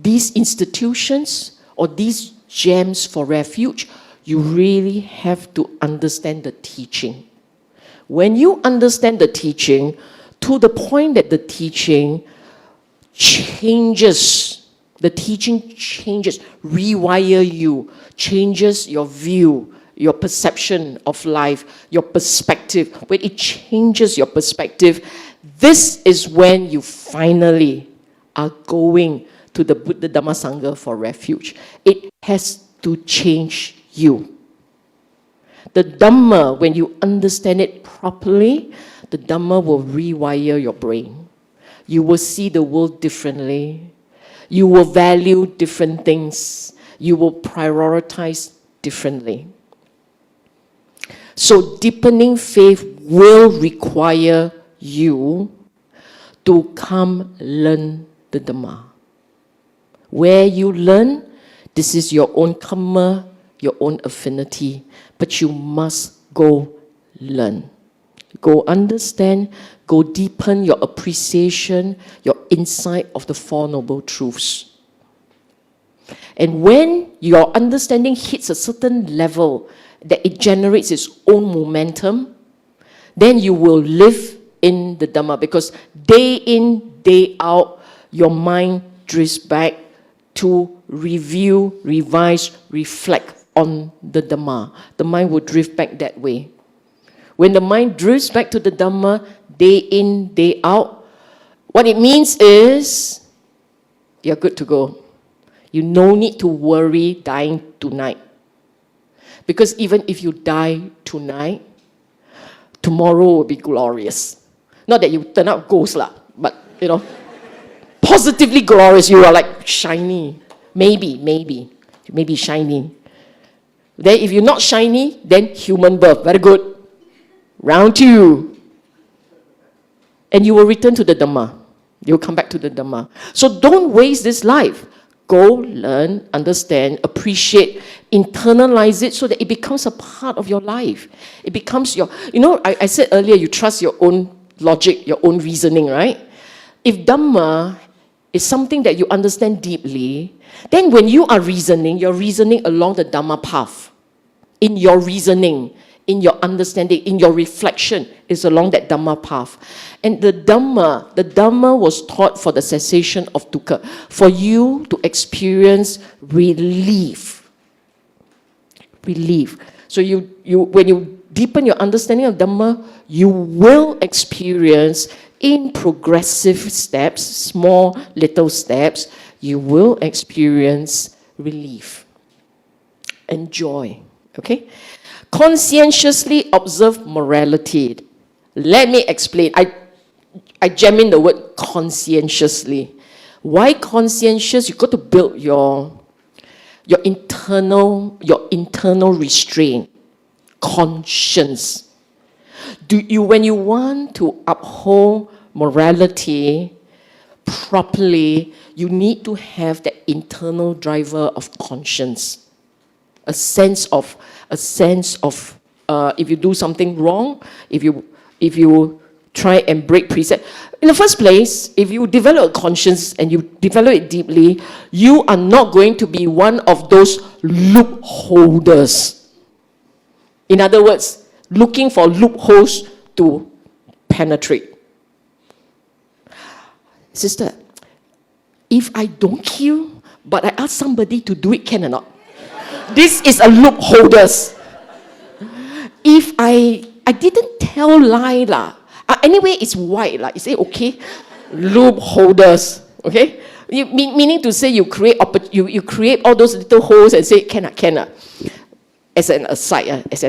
institutions or these gems for refuge, you really have to understand the teaching. When you understand the teaching, to the point that the teaching changes, rewire you, changes your view, your perception of life, your perspective. When it changes your perspective, this is when you finally are going to the Buddha Dhamma Sangha for refuge. It has to change you. The Dhamma, when you understand it properly, the Dhamma will rewire your brain. You will see the world differently. You will value different things. You will prioritize differently. So deepening faith will require you to come learn the Dhamma. Where you learn, this is your own karma, your own affinity, but you must go learn. Go understand, go deepen your appreciation, your insight of the Four Noble Truths. And when your understanding hits a certain level, that it generates its own momentum, then you will live in the Dhamma, because day in, day out, your mind drifts back to review, revise, reflect on the Dhamma. The mind will drift back that way. When the mind drifts back to the Dhamma, day in, day out, what it means is you're good to go. You no need to worry dying tonight. Because even if you die tonight, tomorrow will be glorious. Not that you turn out ghost lah, but positively glorious. You are like shiny. Maybe shiny. Then if you're not shiny, then human birth. Very good. Round two. And you will return to the Dhamma. You'll come back to the Dhamma. So don't waste this life. Go learn, understand, appreciate, internalize it so that it becomes a part of your life. It becomes your, I said earlier, you trust your own logic, your own reasoning, right? If Dhamma is something that you understand deeply, then when you are reasoning, you're reasoning along the Dhamma path. In your reasoning, in your understanding, in your reflection, is along that Dhamma path. And the Dhamma was taught for the cessation of dukkha, for you to experience relief. Relief. So when you deepen your understanding of Dhamma, you will experience in progressive steps, small little steps, you will experience relief and joy. Okay? Conscientiously observe morality. Let me explain. I jam in the word conscientiously. Why conscientious? You got to build your internal restraint, conscience. When you want to uphold morality properly, you need to have that internal driver of conscience, a sense of if you do something wrong, if you try and break precept. In the first place, if you develop a conscience and you develop it deeply, you are not going to be one of those loopholders. In other words, looking for loopholes to penetrate. Sister, if I don't kill, but I ask somebody to do it, can or not? This is a loopholders. If I didn't tell lie lah. Anyway, it's white lah. Is it okay? Loopholders. Okay? Meaning to say you create all those little holes and say cannot. As an aside, it's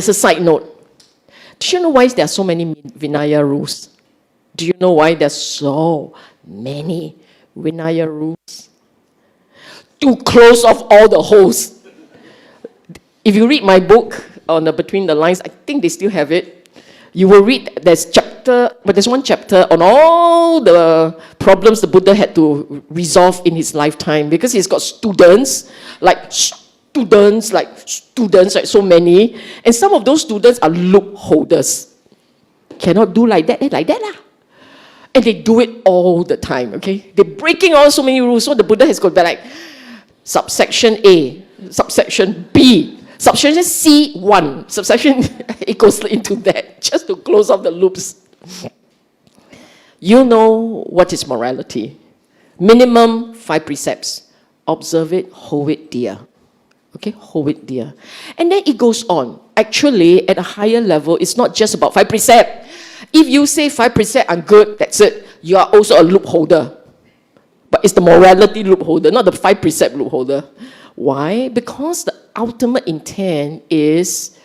a side note. Do you know why there are so many Vinaya rules? Do you know why there's so many Vinaya rules? To close off all the holes. If you read my book on the Between the Lines, I think they still have it. You will read, there's one chapter on all the problems the Buddha had to resolve in his lifetime, because he's got students, like so many, and some of those students are loopholders. Cannot do like that lah. And they do it all the time, okay? They're breaking all so many rules, so the Buddha has got to be like, subsection A, subsection B, subsection C1, subsection, it goes into that, just to close off the loops. You know what is morality. Minimum 5 precepts. Observe it, hold it dear. Okay, hold it dear. And then it goes on. Actually, at a higher level, it's not just about 5 precepts. If you say 5 precepts are good, that's it. You are also a loopholder. But it's the morality loopholder, not the 5 precept loopholder. Why? Because the ultimate intent is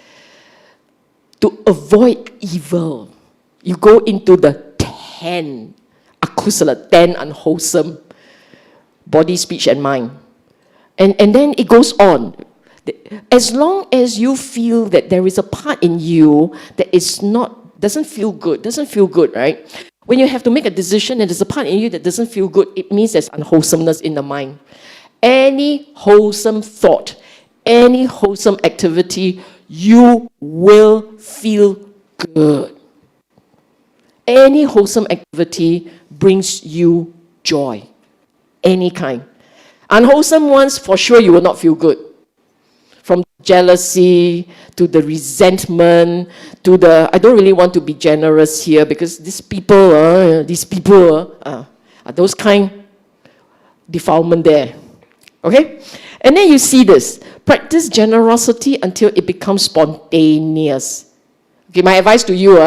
to avoid evil. You go into the 10 akusala, 10 unwholesome, body, speech, and mind. And then it goes on. As long as you feel that there is a part in you that doesn't feel good, right? When you have to make a decision and there's a part in you that doesn't feel good, it means there's unwholesomeness in the mind. Any wholesome thought, any wholesome activity, you will feel good. Any wholesome activity brings you joy, any kind. Unwholesome ones, for sure, you will not feel good. From jealousy to the resentment to the, I don't really want to be generous here because these people are those kind defilement there. Okay? And then you see this. Practice generosity until it becomes spontaneous. Okay, my advice to you,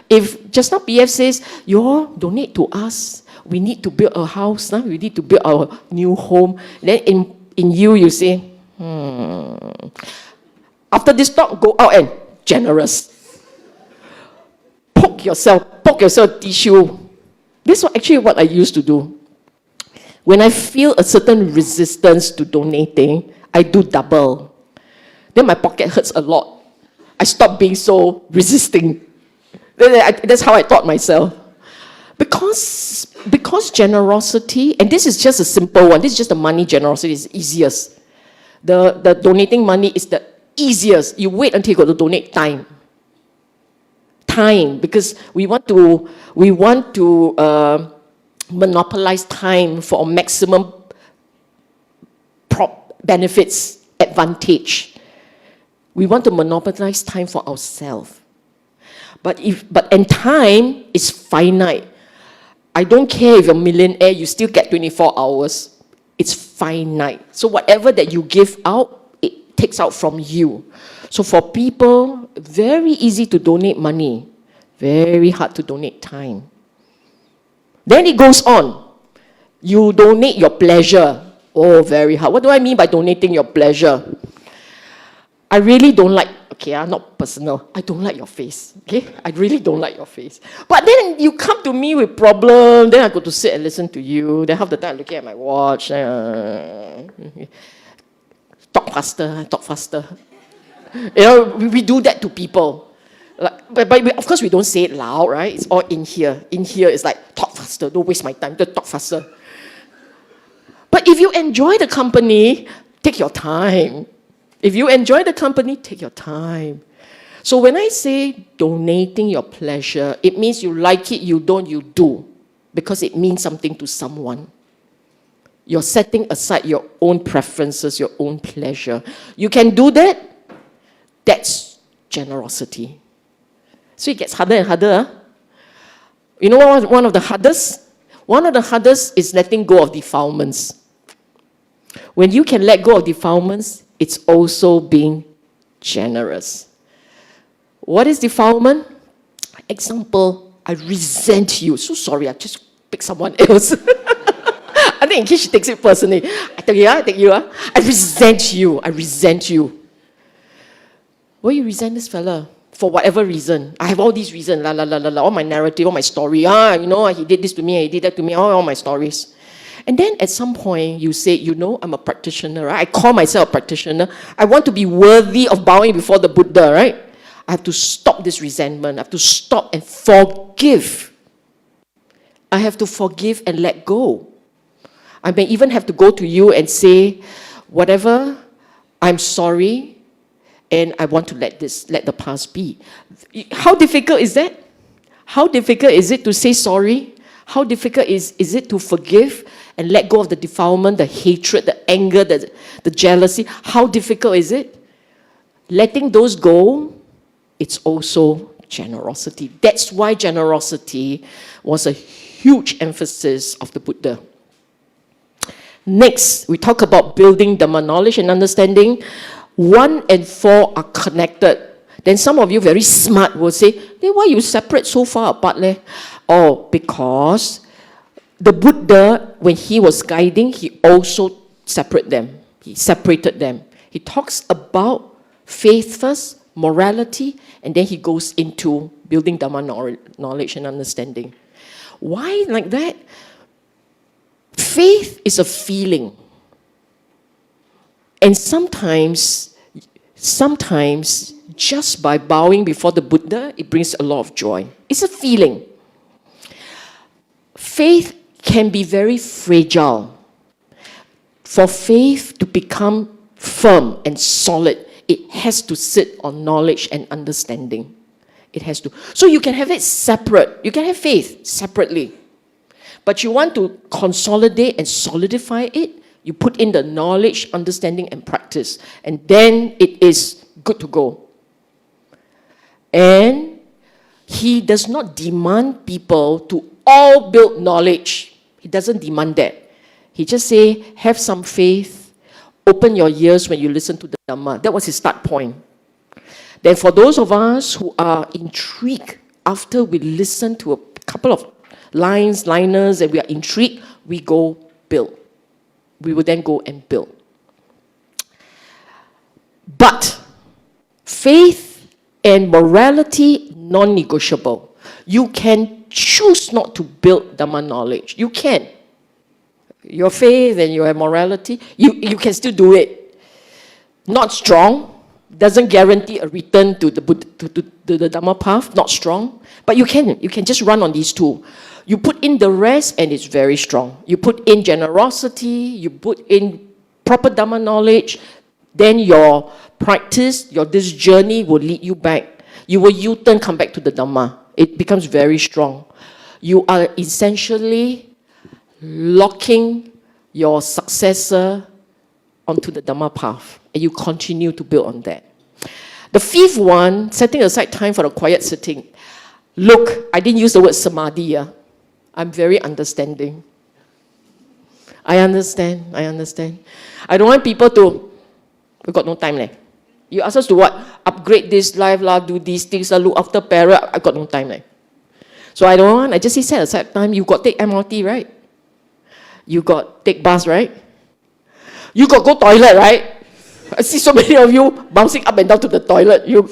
if just now BF says, you all donate to us, we need to build a house, we need to build our new home, then in you say, after this talk, go out and generous. Poke yourself tissue. This is actually what I used to do. When I feel a certain resistance to donating, I do double. Then my pocket hurts a lot. I stop being so resisting. That's how I taught myself. Because generosity, and this is just a simple one, this is just the money generosity, is easiest. The donating money is the easiest. You wait until you got to donate time. Time, because we want to monopolize time for maximum benefits, advantage. We want to monopolize time for ourselves. And time is finite. I don't care if you're a millionaire, you still get 24 hours. It's finite. So whatever that you give out, it takes out from you. So for people, very easy to donate money. Very hard to donate time. Then it goes on. You donate your pleasure. Oh, very hard. What do I mean by donating your pleasure? I really don't like, not personal. I don't like your face. Okay? I really don't like your face. But then you come to me with problem, then I go to sit and listen to you. Then half the time I'm looking at my watch. Talk faster. We do that to people. But of course we don't say it loud, right? It's all in here. In here it's like, talk faster, don't waste my time, just talk faster. But if you enjoy the company, take your time. If you enjoy the company, take your time. So when I say donating your pleasure, it means you like it, you don't, you do. Because it means something to someone. You're setting aside your own preferences, your own pleasure. You can do that. That's generosity. So it gets harder and harder. You know what one of the hardest? One of the hardest is letting go of defilements. When you can let go of defilements, it's also being generous. What is defilement? Example, I resent you. So sorry, I just picked someone else. I think in case she takes it personally. I take you. I resent you. Why you resent this fella? For whatever reason. I have all these reasons, all my narrative, all my story. He did this to me, he did that to me, all my stories. And then at some point, you say, I'm a practitioner, right? I call myself a practitioner. I want to be worthy of bowing before the Buddha, right? I have to stop this resentment. I have to stop and forgive. I have to forgive and let go. I may even have to go to you and say, whatever, I'm sorry, and I want to let the past be. How difficult is that? How difficult is it to say sorry? How difficult is it to forgive and let go of the defilement, the hatred, the anger, the jealousy? How difficult is it? Letting those go, it's also generosity. That's why generosity was a huge emphasis of the Buddha. Next, we talk about building Dhamma knowledge and understanding. 1 and 4 are connected. Then some of you very smart will say, then why you separate so far apart? Oh, because the Buddha, when he was guiding, he also separated them. He separated them. He talks about faith first, morality, and then he goes into building Dhamma knowledge and understanding. Why like that? Faith is a feeling. And sometimes sometimes just by bowing before the Buddha, it brings a lot of joy. It's a feeling. Faith can be very fragile. For faith to become firm and solid, it has to sit on knowledge and understanding. It has to. So you can have it separate. You can have faith separately. But you want to consolidate and solidify it, you put in the knowledge, understanding, and practice. And then it is good to go. And he does not demand people to all build knowledge. He doesn't demand that. He just say, have some faith, open your ears when you listen to the Dhamma. That was his start point. Then for those of us who are intrigued after we listen to a couple of liners, and we are intrigued, we go build. We will then go and build. But faith and morality, non-negotiable. You can choose not to build Dhamma knowledge. You can. Your faith and your morality, you can still do it. Not strong, doesn't guarantee a return to the Dhamma path, not strong. But you can just run on these two. You put in the rest and it's very strong. You put in generosity, you put in proper Dhamma knowledge, then your practice, this journey will lead you back. You will U-turn, come back to the Dhamma. It becomes very strong. You are essentially locking your successor onto the Dhamma path, and you continue to build on that. The fifth one, setting aside time for the quiet sitting. Look, I didn't use the word samadhi. I'm very understanding. I understand. I don't want people to, we've got no time left. You ask us to what? Upgrade this life, do these things, look after parents. I've got no time left. So I don't want, I just say set aside time. You got take MRT, right? You got take bus, right? You got go toilet, right? I see so many of you bouncing up and down to the toilet. You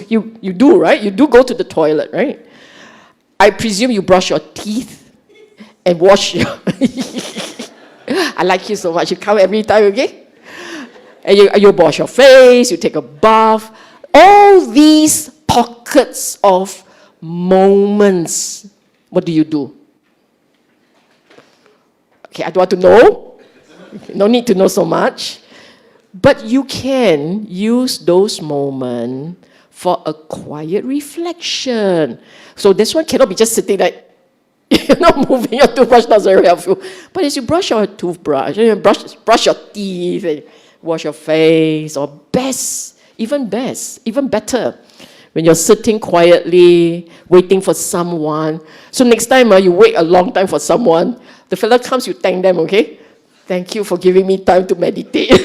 do, right? You do go to the toilet, right? I presume you brush your teeth and wash your... I like you so much. You come every time, okay? And you wash your face, you take a bath. All these pockets of moments, what do? Okay, I don't want to know. No need to know so much. But you can use those moments for a quiet reflection. So this one cannot be just sitting like, you're not moving your toothbrush, that's very helpful. But as you brush your toothbrush, you brush your teeth, and wash your face, or even better, when you're sitting quietly, waiting for someone. So next time you wait a long time for someone, the fella comes, you thank them, okay? Thank you for giving me time to meditate,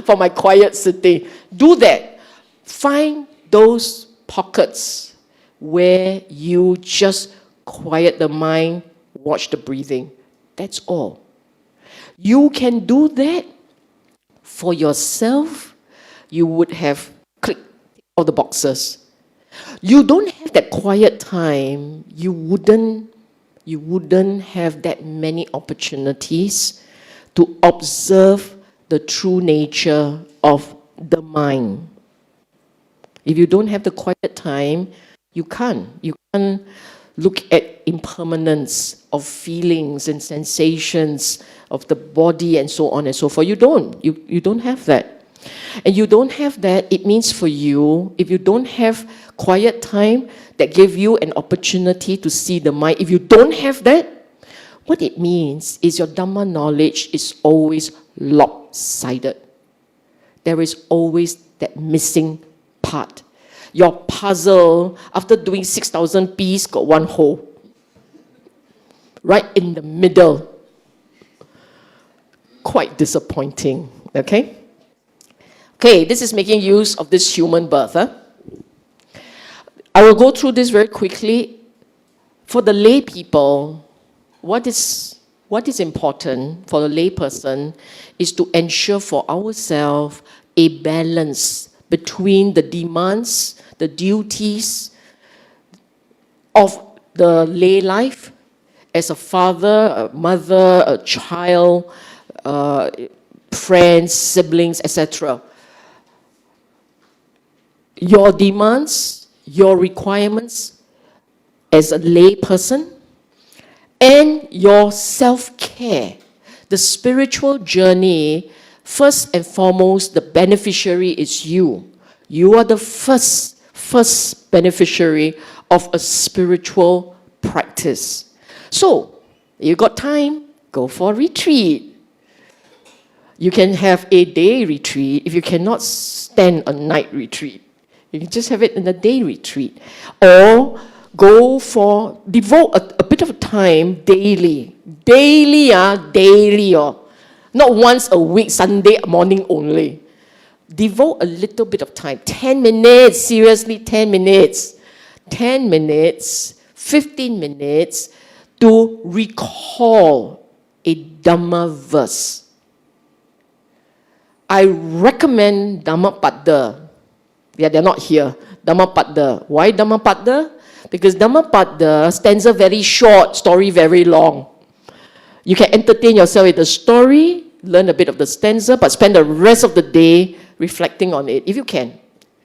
for my quiet sitting. Do that. Find those pockets where you just quiet the mind, watch the breathing. That's all. You can do that for yourself. You would have clicked all the boxes. You don't have that quiet time. You wouldn't have that many opportunities to observe the true nature of the mind. If you don't have the quiet time, you can't look at impermanence of feelings and sensations of the body and so on and so forth. You don't have that. And you don't have that, it means for you, if you don't have quiet time that gave you an opportunity to see the mind, if you don't have that, what it means is your Dhamma knowledge is always lopsided. There is always that missing part. Your puzzle, after doing 6,000 pieces, got one hole. Right in the middle. Quite disappointing, okay? Okay, this is making use of this human birth. I will go through this very quickly. For the lay people, what is important for the lay person is to ensure for ourselves a balance between the demands, the duties of the lay life as a father, a mother, a child, friends, siblings, etc. your demands, your requirements as a lay person, and your self-care. The spiritual journey, first and foremost, the beneficiary is you. You are the first beneficiary of a spiritual practice. So, you got time, go for a retreat. You can have a day retreat if you cannot stand a night retreat. You can just have it in a day retreat. Or devote a bit of time daily. Daily. Not once a week, Sunday morning only. Devote a little bit of time. 10 minutes, seriously, 10 minutes. 10 minutes, 15 minutes to recall a Dhamma verse. I recommend Dhammapada. Yeah, they're not here. Dhammapada. Why Dhammapada? Because Dhammapada, stanza very short, story very long. You can entertain yourself with the story, learn a bit of the stanza, but spend the rest of the day reflecting on it, if you can.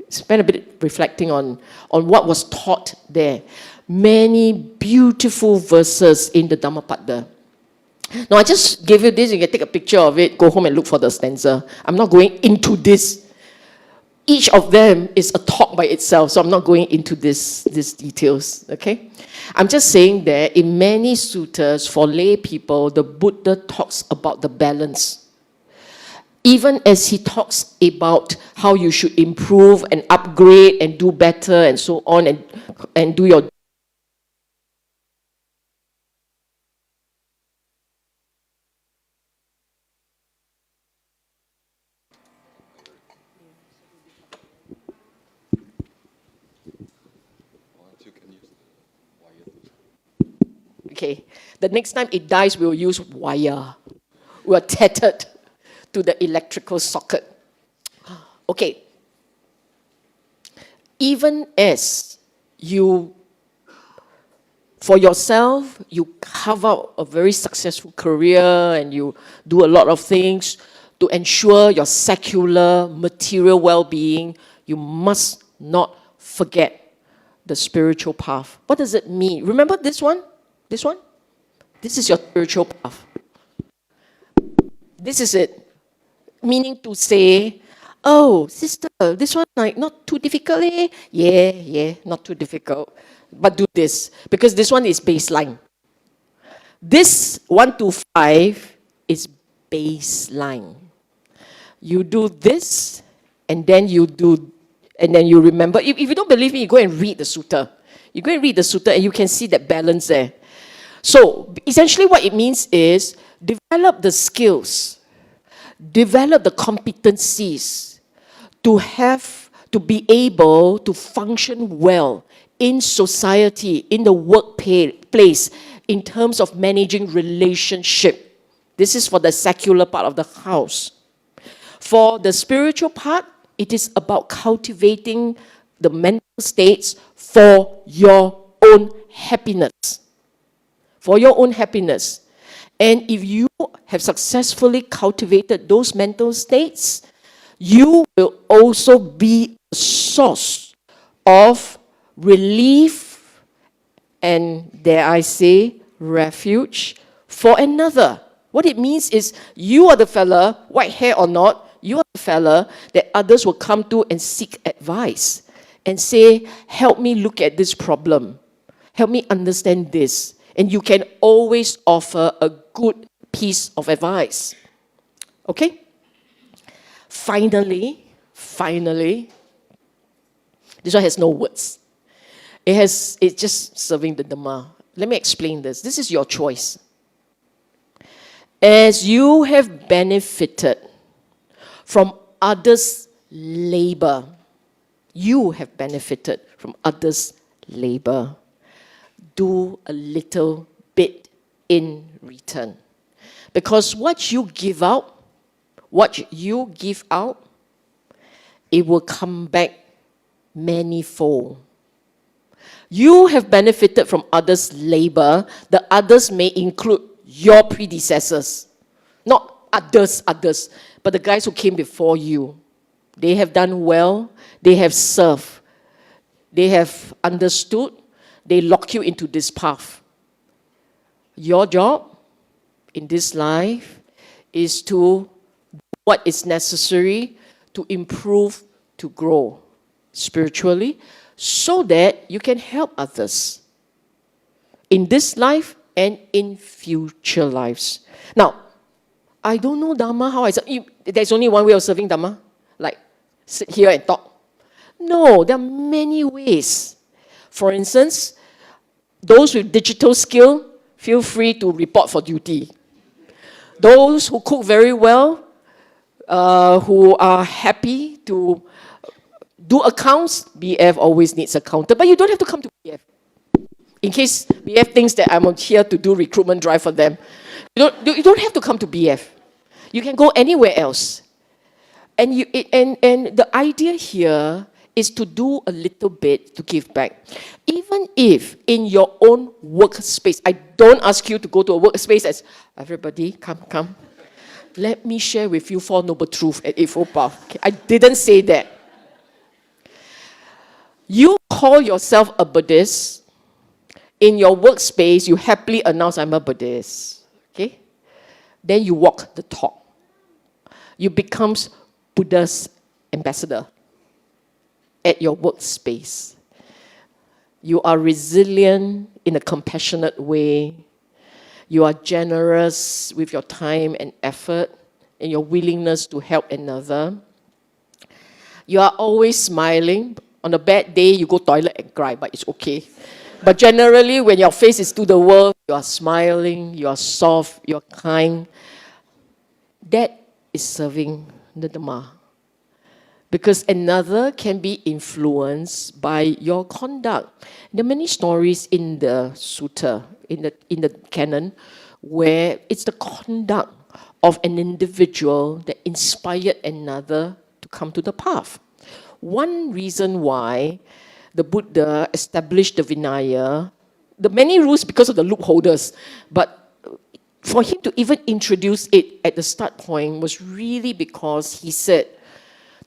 Spend a bit reflecting on what was taught there. Many beautiful verses in the Dhammapada. Now, I just gave you this. You can take a picture of it, go home and look for the stanza. I'm not going into this. Each of them is a talk by itself, so I'm not going into these details, okay? I'm just saying that in many suttas, for lay people, the Buddha talks about the balance. Even as he talks about how you should improve and upgrade and do better and so on and do your okay. The next time it dies, we'll use wire. We're tethered to the electrical socket. Okay. Even as you, for yourself, you carve out a very successful career and you do a lot of things to ensure your secular, material well-being, you must not forget the spiritual path. What does it mean? Remember this one? This one? This is your spiritual path. This is it. Meaning to say, oh, sister, this one like not too difficult, eh? Yeah, not too difficult. But do this, because this one is baseline. This 1 to 5 is baseline. You do this, and then you remember. If you don't believe me, you go and read the sutta. You go and read the sutta, and you can see that balance there. So, essentially what it means is, develop the skills, develop the competencies to be able to function well in society, in the workplace, in terms of managing relationship. This is for the secular part of the house. For the spiritual part, it is about cultivating the mental states for your own happiness. For your own happiness. And if you have successfully cultivated those mental states, you will also be a source of relief and, dare I say, refuge for another. What it means is you are the fella, white hair or not, you are the fella that others will come to and seek advice and say, help me look at this problem. Help me understand this. And you can always offer a good piece of advice. Okay? Finally, this one has no words. It's just serving the Dhamma. Let me explain this. This is your choice. As you have benefited from others' labor, you have benefited from others' labor. Do a little bit in return. Because what you give out, it will come back manifold. You have benefited from others' labor. The others may include your predecessors. Not others, but the guys who came before you. They have done well. They have served. They have understood. They lock you into this path. Your job in this life is to do what is necessary to improve, to grow spiritually, so that you can help others in this life and in future lives. Now, I don't know Dhamma, how I serve. There's only one way of serving Dhamma, like sit here and talk. No, there are many ways. For instance, those with digital skill, feel free to report for duty. Those who cook very well, who are happy to do accounts, BF always needs accountant, but you don't have to come to BF. In case BF thinks that I'm here to do recruitment drive for them, you don't have to come to BF. You can go anywhere else. And the idea here is to do a little bit to give back. Even if in your own workspace, I don't ask you to go to a workspace as, everybody, come. Let me share with you 4 noble truths at Eightfold Path. Okay, I didn't say that. You call yourself a Buddhist. In your workspace, you happily announce, I'm a Buddhist. Okay? Then you walk the talk. You become Buddha's ambassador at your workspace. You are resilient in a compassionate way. You are generous with your time and effort and your willingness to help another. You are always smiling. On a bad day, you go toilet and cry, but it's okay. But generally, when your face is to the world, you are smiling, you are soft, you are kind. That is serving the Dhamma. Because another can be influenced by your conduct. There are many stories in the sutta, in the canon, where it's the conduct of an individual that inspired another to come to the path. One reason why the Buddha established the Vinaya, the many rules because of the loopholders, but for him to even introduce it at the start point was really because he said,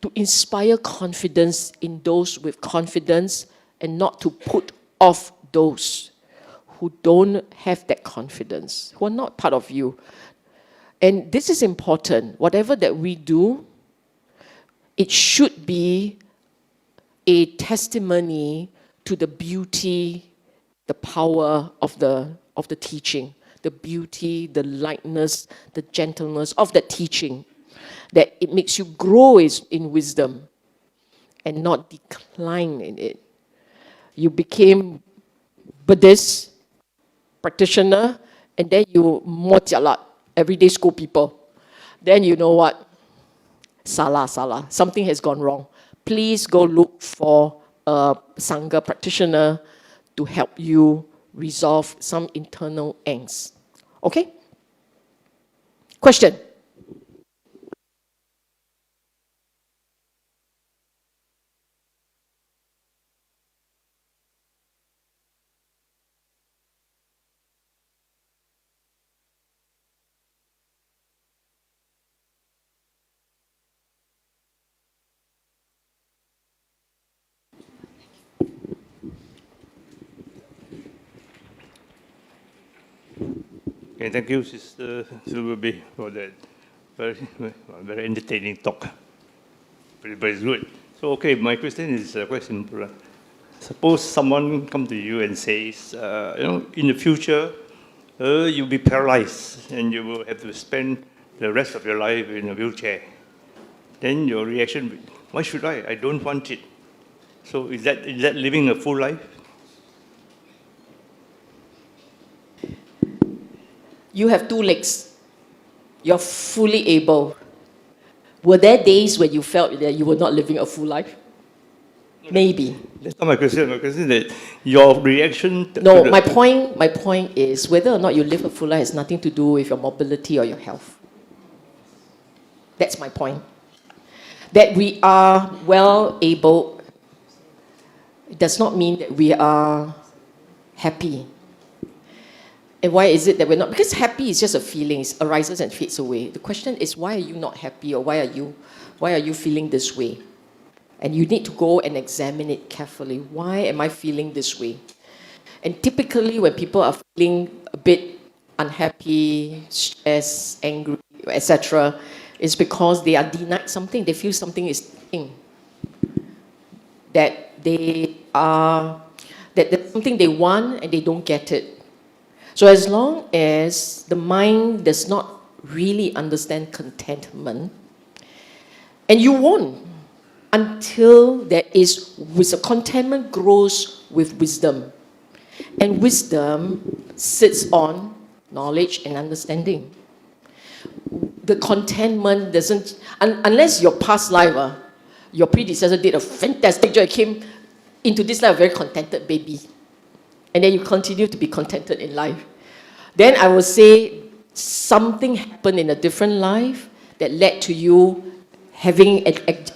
to inspire confidence in those with confidence and not to put off those who don't have that confidence, who are not part of you. And this is important. Whatever that we do, it should be a testimony to the beauty, the power of the teaching, the beauty, the lightness, the gentleness of that teaching, that it makes you grow in wisdom and not decline in it. You became Buddhist practitioner, and then you mo jialat, everyday school people. Then you know what? Salah. Something has gone wrong. Please go look for a Sangha practitioner to help you resolve some internal angst. Okay? Question? Okay, thank you, Sister Sylvia Bay, for that very entertaining talk. Very good. So, okay, my question is quite simple. Suppose someone come to you and says, in the future, you'll be paralyzed and you will have to spend the rest of your life in a wheelchair. Then your reaction will be, why should I? I don't want it. So is that living a full life? You have 2 legs. You're fully able. Were there days when you felt that you were not living a full life? Maybe. That's not my question. My question is that your reaction... No, my point is whether or not you live a full life has nothing to do with your mobility or your health. That's my point. That we are well able does not mean that we are happy. And why is it that we're not? Because happy is just a feeling. It arises and fades away. The question is, why are you not happy, or why are you Why are you feeling this way? And you need to go and examine it carefully. Why am I feeling this way? And typically when people are feeling a bit unhappy, stressed, angry, etc., it's because they are denied something. They feel something is missing. That there's something they want and they don't get it. So as long as the mind does not really understand contentment, and you won't until there is, with contentment grows with wisdom. And wisdom sits on knowledge and understanding. The contentment doesn't, unless your past life, your predecessor did a fantastic job, came into this life a very contented baby. And then you continue to be contented in life. Then I would say something happened in a different life that led to you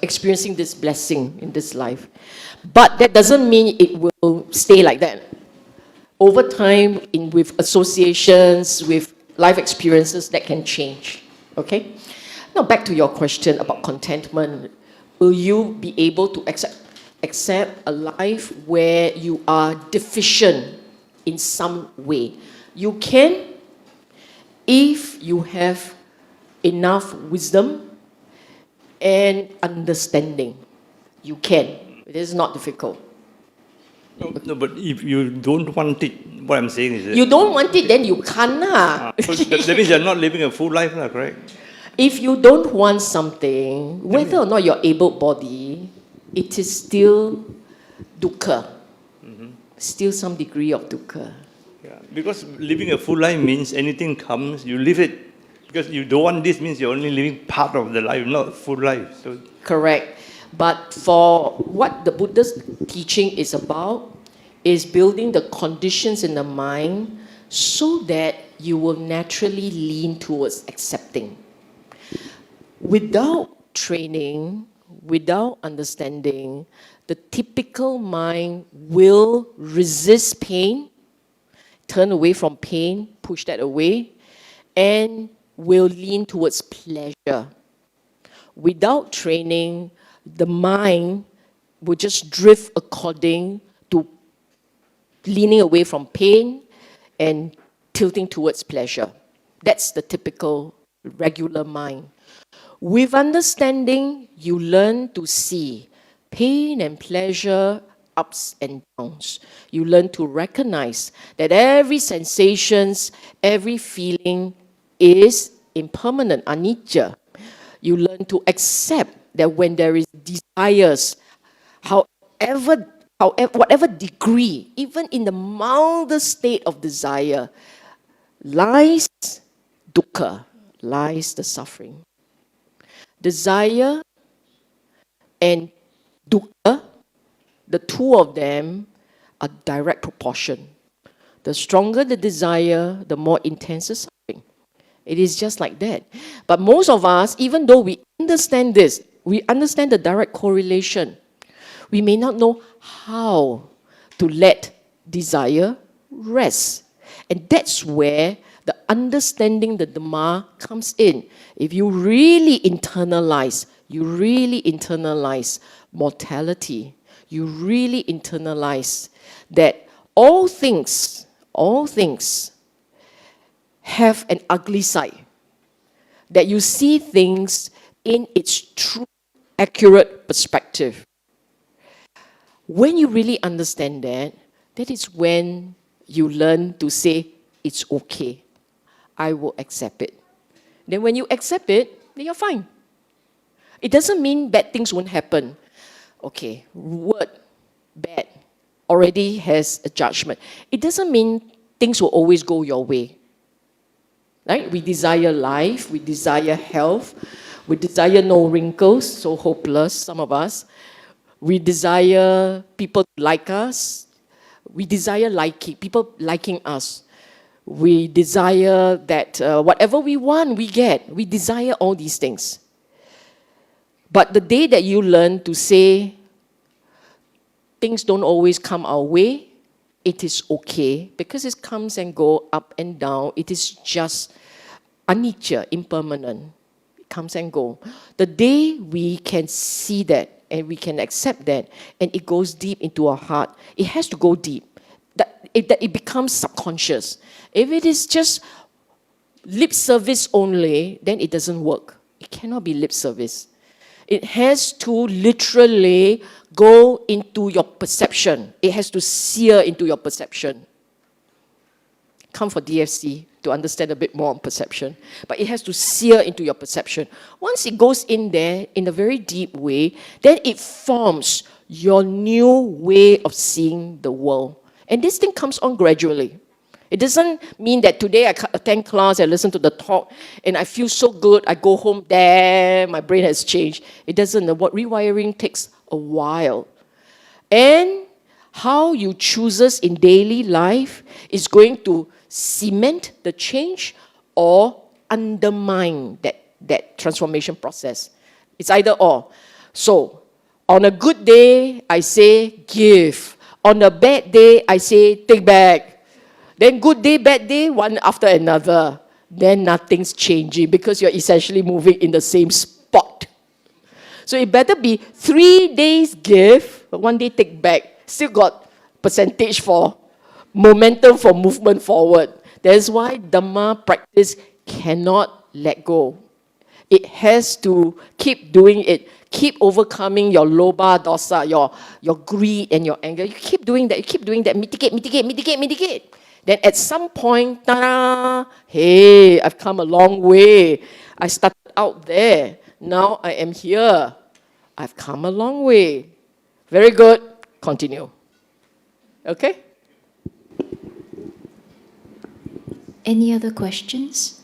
experiencing this blessing in this life. But that doesn't mean it will stay like that. Over time, with associations, with life experiences, that can change. Okay? Now back to your question about contentment. Will you be able to accept a life where you are deficient in some way? You can, if you have enough wisdom and understanding. You can. It is not difficult. No, but if you don't want it, what I'm saying is that... You don't want it, then you can't. So that means you're not living a full life, correct? If you don't want something, whether or not you're able-bodied, it is still dukkha. Still some degree of dukkha. Yeah, because living a full life means anything comes, you live it. Because you don't want this means you're only living part of the life, not full life. So correct. But for what the Buddha's teaching is about, is building the conditions in the mind so that you will naturally lean towards accepting. Without training, without understanding, the typical mind will resist pain, turn away from pain, push that away, and will lean towards pleasure. Without training, the mind will just drift according to leaning away from pain and tilting towards pleasure. That's the typical regular mind. With understanding, you learn to see pain and pleasure, ups and downs. You learn to recognize that every sensations, every feeling is impermanent, anicca. You learn to accept that when there is desires, whatever degree, even in the mildest state of desire, lies dukkha, lies the suffering. Desire and dukkha, the two of them are direct proportion. The stronger the desire, the more intense the suffering. It is just like that. But most of us, even though we understand this, we understand the direct correlation, we may not know how to let desire rest. And that's where the understanding the Dhamma comes in. If you really internalize mortality, you really internalize that all things have an ugly side. That you see things in its true, accurate perspective. When you really understand that, that is when you learn to say, it's okay. I will accept it. Then when you accept it, then you're fine. It doesn't mean bad things won't happen. Okay, word, bad, already has a judgment. It doesn't mean things will always go your way. Right? We desire life, we desire health, we desire no wrinkles, so hopeless, some of us. We desire people to like us. We desire people liking us. We desire that whatever we want, we get. We desire all these things. But the day that you learn to say, things don't always come our way, it is okay, because it comes and goes up and down. It is just anicca, impermanent. comes and goes. The day we can see that and we can accept that and it goes deep into our heart, it has to go deep. That it becomes subconscious. If it is just lip service only, then it doesn't work. It cannot be lip service. It has to literally go into your perception. It has to sear into your perception. Come for DFC to understand a bit more on perception. But it has to sear into your perception. Once it goes in there in a very deep way, then it forms your new way of seeing the world. And this thing comes on gradually. It doesn't mean that today I attend class, I listen to the talk, and I feel so good, I go home, damn, my brain has changed. It doesn't. What rewiring takes a while. And how you chooses in daily life is going to cement the change or undermine that transformation process. It's either or. So, on a good day, I say give. On a bad day, I say take back. Then good day, bad day, one after another. Then nothing's changing because you're essentially moving in the same spot. So it better be 3 days give, but 1 day take back. Still got percentage for momentum for movement forward. That's why Dhamma practice cannot let go. It has to keep doing it. Keep overcoming your lobha, dosa, your greed and your anger. You keep doing that. You keep doing that. Mitigate, mitigate, mitigate, mitigate. Then at some point, ta-da, hey, I've come a long way. I started out there. Now I am here. I've come a long way. Very good. Continue. Okay? Any other questions?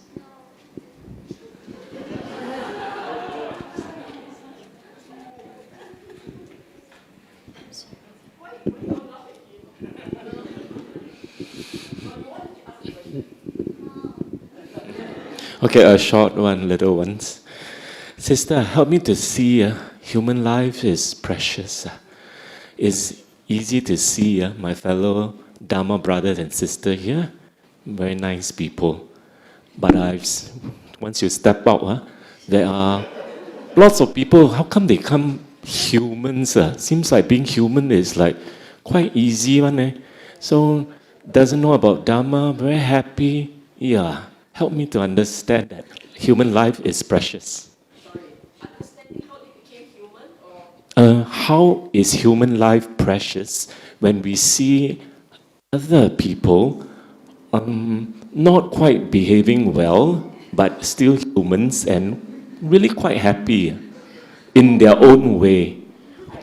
Okay, a short one, little ones. Sister, help me to see human life is precious. It's easy to see my fellow Dharma brothers and sisters here, very nice people. But once you step out, there are lots of people. How come they come humans? Seems like being human is like quite easy one. So doesn't know about Dharma, very happy. Yeah. Help me to understand that human life is precious. Sorry, understanding how they became human or? How is human life precious when we see other people not quite behaving well, but still humans and really quite happy in their own way?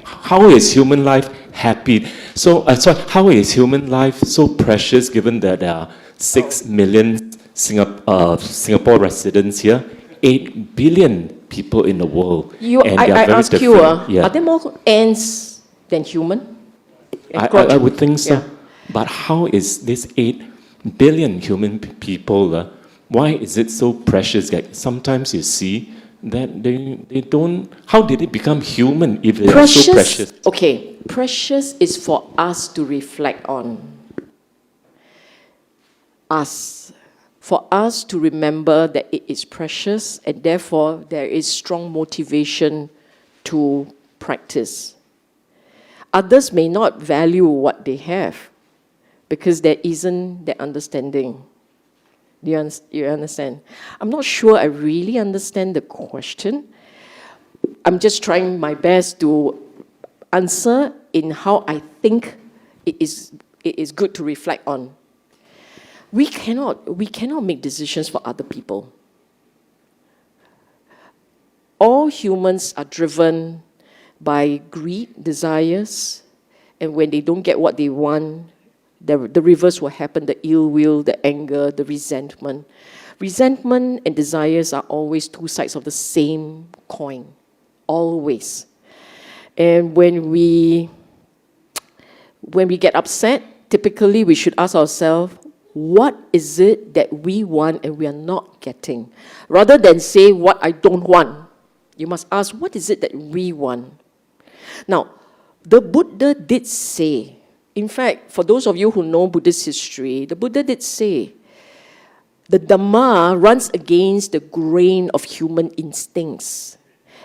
How is human life happy? So, how is human life so precious given that there are 6 million Singapore residents here, 8 billion people in the world. I ask you, are there more ants than human? I would think so. Yeah. But how is this 8 billion human people, why is it so precious that sometimes you see that they don't, how did it become human if they are so precious? Okay, precious is for us to reflect on. For us to remember that it is precious and therefore there is strong motivation to practice. Others may not value what they have because there isn't that understanding. Do you understand? I'm not sure I really understand the question. I'm just trying my best to answer in how I think it is good to reflect on. We cannot make decisions for other people. All humans are driven by greed, desires, and when they don't get what they want, the reverse will happen, the ill will, the anger, the resentment. Resentment and desires are always two sides of the same coin, always. And when we get upset, typically we should ask ourselves, what is it that we want and we are not getting? Rather than say what I don't want, you must ask, what is it that we want? Now, the Buddha did say, in fact, for those of you who know Buddhist history, the Buddha did say, the Dhamma runs against the grain of human instincts.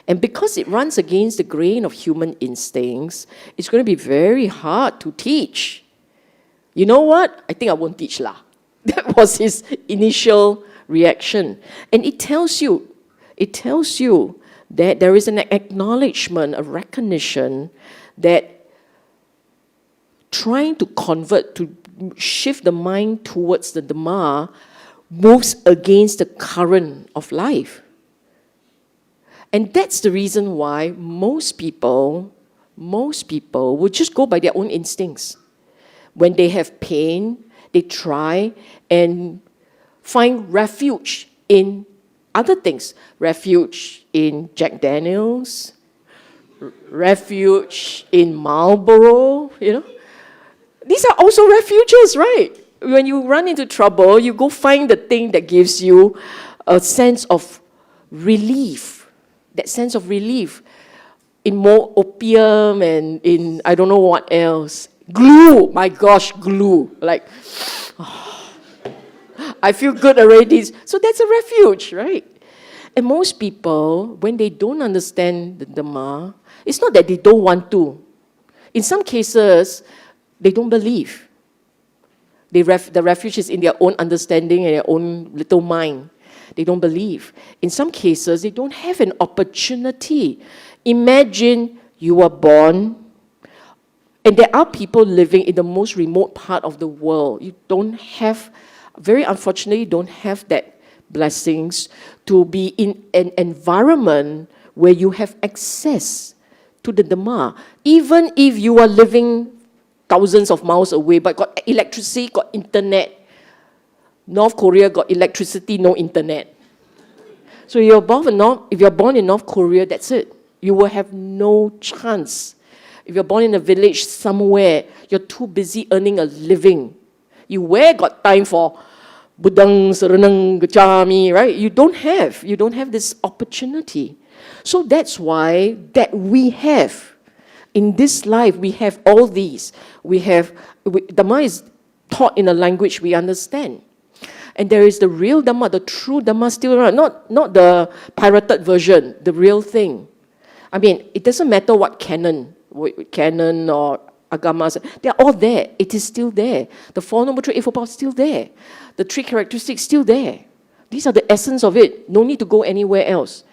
And because it runs against the grain of human instincts, it's going to be very hard to teach. You know what? I think I won't teach lah. That was his initial reaction. And it tells you that there is an acknowledgement, a recognition that trying to convert, to shift the mind towards the Dhamma moves against the current of life. And that's the reason why most people will just go by their own instincts. When they have pain, they try and find refuge in other things. Refuge in Jack Daniels, refuge in Marlboro, you know. These are also refuges, right? When you run into trouble, you go find the thing that gives you a sense of relief. That sense of relief in more opium and in I don't know what else. Glue, my gosh, glue. Like, oh, I feel good already. So that's a refuge, right? And most people, when they don't understand the Dhamma, it's not that they don't want to. In some cases, they don't believe. The refuge is in their own understanding and their own little mind. They don't believe. In some cases, they don't have an opportunity. Imagine you were born, and there are people living in the most remote part of the world. You don't have, very unfortunately, you don't have that blessings to be in an environment where you have access to the Dhamma. Even if you are living thousands of miles away, but got electricity, got internet. North Korea got electricity, no internet. So if you're born in North Korea, that's it. You will have no chance. If you're born in a village somewhere, you're too busy earning a living. You where got time for budang, serenang, gachami, right? You don't have this opportunity. So that's why we have, in this life, we have all these. Dhamma is taught in a language we understand. And there is the real Dhamma, the true Dhamma still around, not the pirated version, the real thing. I mean, it doesn't matter what canon or agamas, they're all there. It is still there. The Four Noble Truths, 𝐸 still there. The three characteristics still there. These are the essence of it. No need to go anywhere else.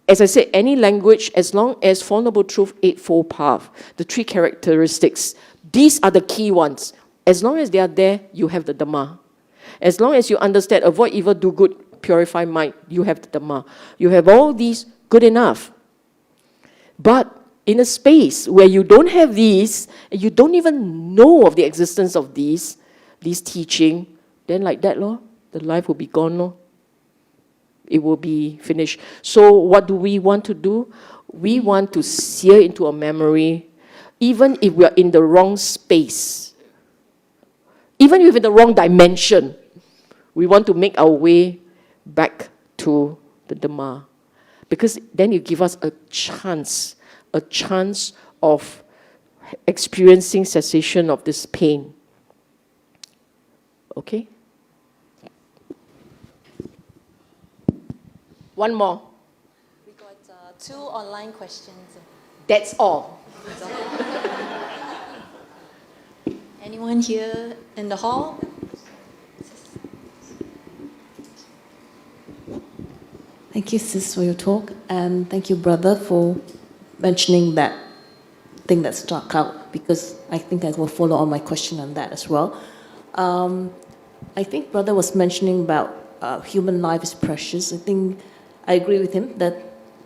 As I said, any language, as long as Four Noble Truths, Eightfold Path, the three characteristics, these are the key ones. As long as they are there, you have the Dhamma. As long as you understand, avoid evil, do good, purify mind, you have the Dhamma. You have all these, good enough. But in a space where you don't have these, and you don't even know of the existence of these teaching, then like that, lor, the life will be gone, lor. It will be finished. So what do we want to do? We want to sear into a memory, even if we are in the wrong space, even if in the wrong dimension, we want to make our way back to the Dhamma. Because then it gives us a chance of experiencing cessation of this pain. Okay? One more. We got 2 online questions. That's all. Anyone here in the hall? Thank you, Sis, for your talk, and thank you, Brother, for mentioning that thing that stuck out, because I think I will follow on my question on that as well. I think Brother was mentioning about human life is precious. I think I agree with him that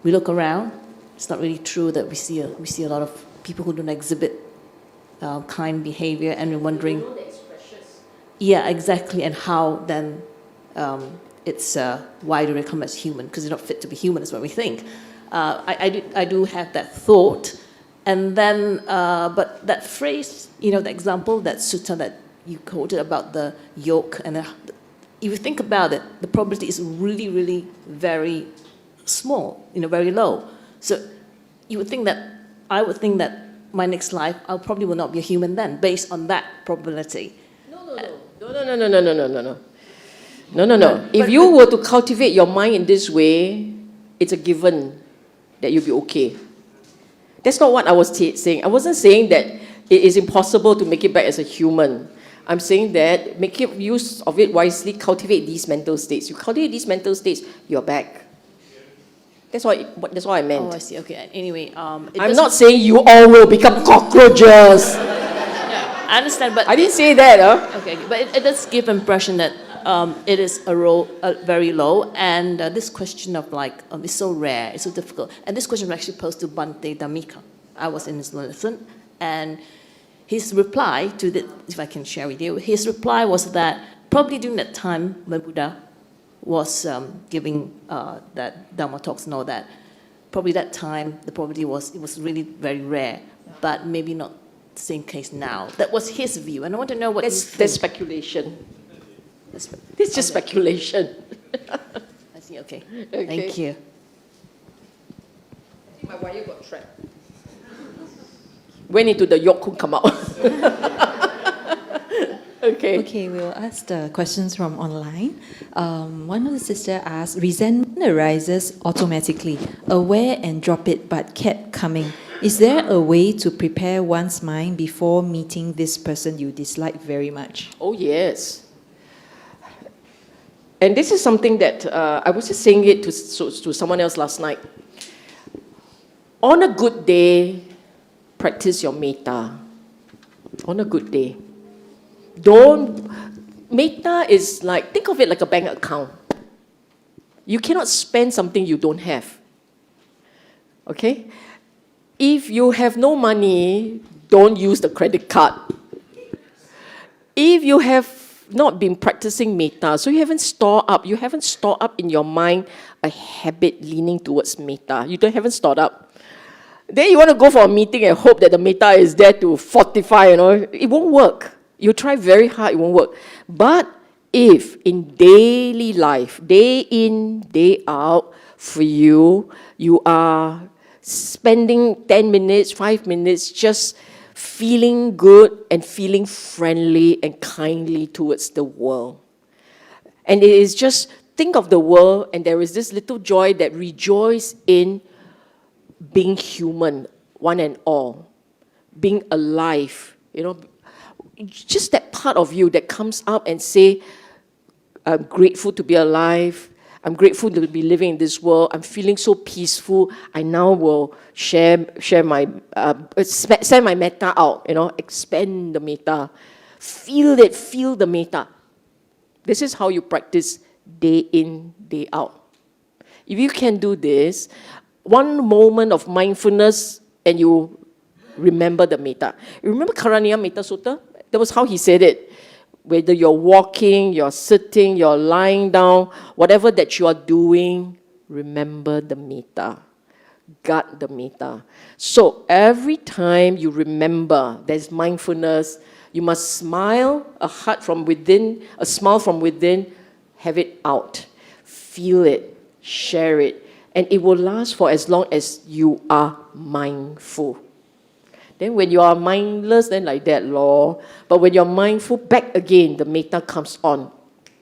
we look around. It's not really true that we see a lot of people who don't exhibit kind behavior, and we're wondering. Yeah, exactly, and how then it's why do they come as human? Because they're not fit to be human, is what we think. I do have that thought, and then but that phrase, the example, that sutta that you quoted about the yoke, and if you think about it, the probability is really, really very small, very low. So I would think that my next life, I probably will not be a human then, based on that probability. No. No, no, no. If you were to cultivate your mind in this way, it's a given that you'll be okay. That's not what I was saying. I wasn't saying that it is impossible to make it back as a human. I'm saying that make use of it wisely, cultivate these mental states. You cultivate these mental states, you're back. That's what I meant. Oh, I see. Okay. Anyway, I'm not saying you all will become cockroaches. Yeah, I understand, but I didn't say that, huh? okay, but it does give impression that it is very low, and this question of like it's so rare, it's so difficult, and this question was actually posed to Bhante Dhammika. I was in his lesson, and his reply to the, if I can share with you, his reply was that probably during that time when Buddha was giving that Dhamma talks and all that, probably that time the poverty was really very rare, but maybe not the same case now. That was his view, and I want to know what That's speculation. It's just speculation. I see. Okay. Okay. Thank you. I think my wire got trapped. Went into the yolk, couldn't come out. Okay. Okay, we'll ask the questions from online. One of the sisters asked, resentment arises automatically, aware and drop it, but kept coming. Is there a way to prepare one's mind before meeting this person you dislike very much? Oh, yes. And this is something that I was just saying it to someone else last night. On a good day, practice your metta. On a good day. Metta is like, think of it like a bank account. You cannot spend something you don't have. Okay? If you have no money, don't use the credit card. If you have not been practicing metta, so you haven't stored up in your mind a habit leaning towards metta. Haven't stored up. Then you want to go for a meeting and hope that the metta is there to fortify, it won't work. You try very hard, it won't work. But if in daily life, day in, day out, for you are spending 10 minutes, 5 minutes, just feeling good and feeling friendly and kindly towards the world. And it is just, think of the world, and there is this little joy that rejoices in being human, one and all, being alive, just that part of you that comes up and say, I'm grateful to be alive, I'm grateful to be living in this world, I'm feeling so peaceful, I now will share my, send my metta out, expand the metta. Feel it, feel the metta. This is how you practice day in, day out. If you can do this, one moment of mindfulness and you remember the metta. You remember Karaniya Metta Sutta? That was how he said it. Whether you're walking, you're sitting, you're lying down, whatever that you are doing, remember the metta. Guard the metta. So every time you remember there's mindfulness, you must smile, a heart from within, a smile from within, have it out. Feel it, share it, and it will last for as long as you are mindful. Then when you are mindless, then like that, lor. But when you're mindful, back again, the metta comes on,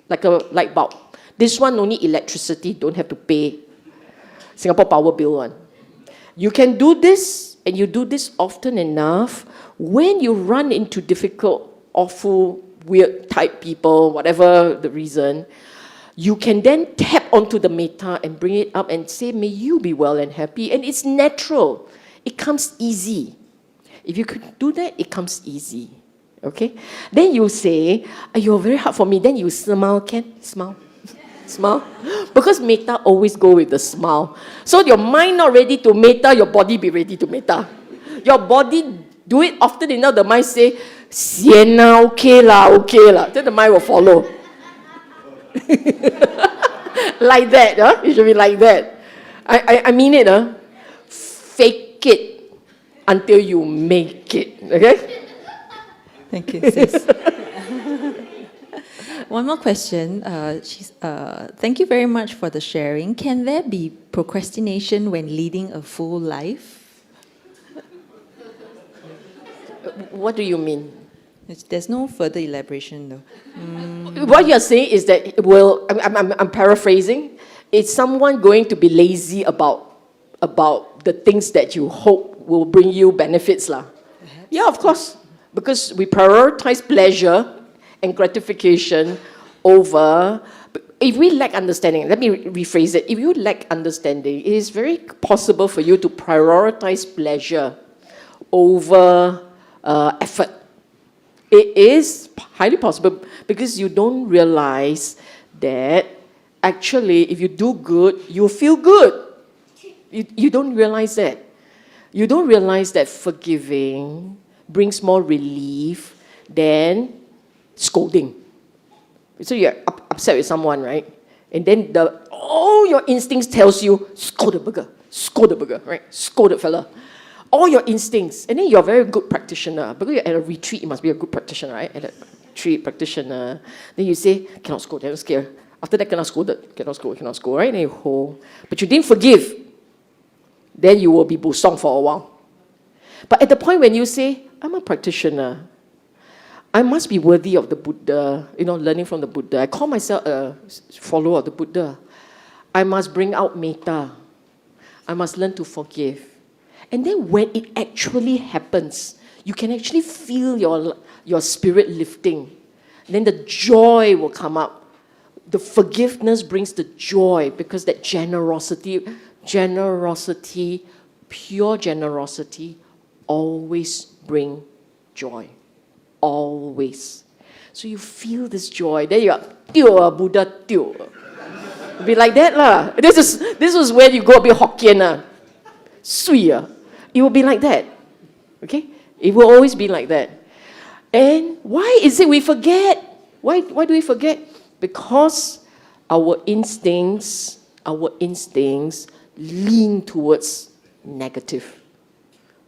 like a light bulb. This one, no need electricity, don't have to pay. Singapore power bill one. You can do this, and you do this often enough. When you run into difficult, awful, weird type people, whatever the reason, you can then tap onto the metta and bring it up and say, may you be well and happy. And it's natural. It comes easy. If you could do that, it comes easy. Okay? Then you say, you're very hard for me. Then you smile, can? Smile. Smile. Because metta always go with the smile. So your mind not ready to metta, your body be ready to metta. Your body do it often enough, the mind say, sian lah, okay lah, okay lah. Then the mind will follow. Like that, huh? It should be like that. I mean it, huh? Fake it until you make it, okay? Thank you, sis. One more question. Thank you very much for the sharing. Can there be procrastination when leading a full life? What do you mean? There's no further elaboration, though. what you're saying is that it will, I'm paraphrasing, it's someone going to be lazy about the things that you hope will bring you benefits. Yeah, of course. Because we prioritize pleasure and gratification over. If we lack understanding, let me rephrase it. If you lack understanding, it is very possible for you to prioritize pleasure over effort. It is highly possible because you don't realize that actually if you do good, you feel good. You don't realize that. You don't realize that forgiving brings more relief than scolding. So you're upset with someone, right? And then all your instincts tells you, scold the burger, right? Scold the fella. All your instincts. And then you're a very good practitioner. Because you're at a retreat, you must be a good practitioner, right? At a retreat practitioner. Then you say, cannot scold, I'm scared. After that, cannot scold, right? Then you hold. But you didn't forgive. Then you will be busong for a while. But at the point when you say, I'm a practitioner, I must be worthy of the Buddha, learning from the Buddha. I call myself a follower of the Buddha. I must bring out metta. I must learn to forgive. And then when it actually happens, you can actually feel your spirit lifting. Then the joy will come up. The forgiveness brings the joy because that generosity, pure generosity, always bring joy. Always. So you feel this joy. Then you're Buddha. Be like that lah. This is where you go a bit Hokkien Sui. It will be like that. Okay? It will always be like that. And why is it we forget? Why do we forget? Because our instincts lean towards negative.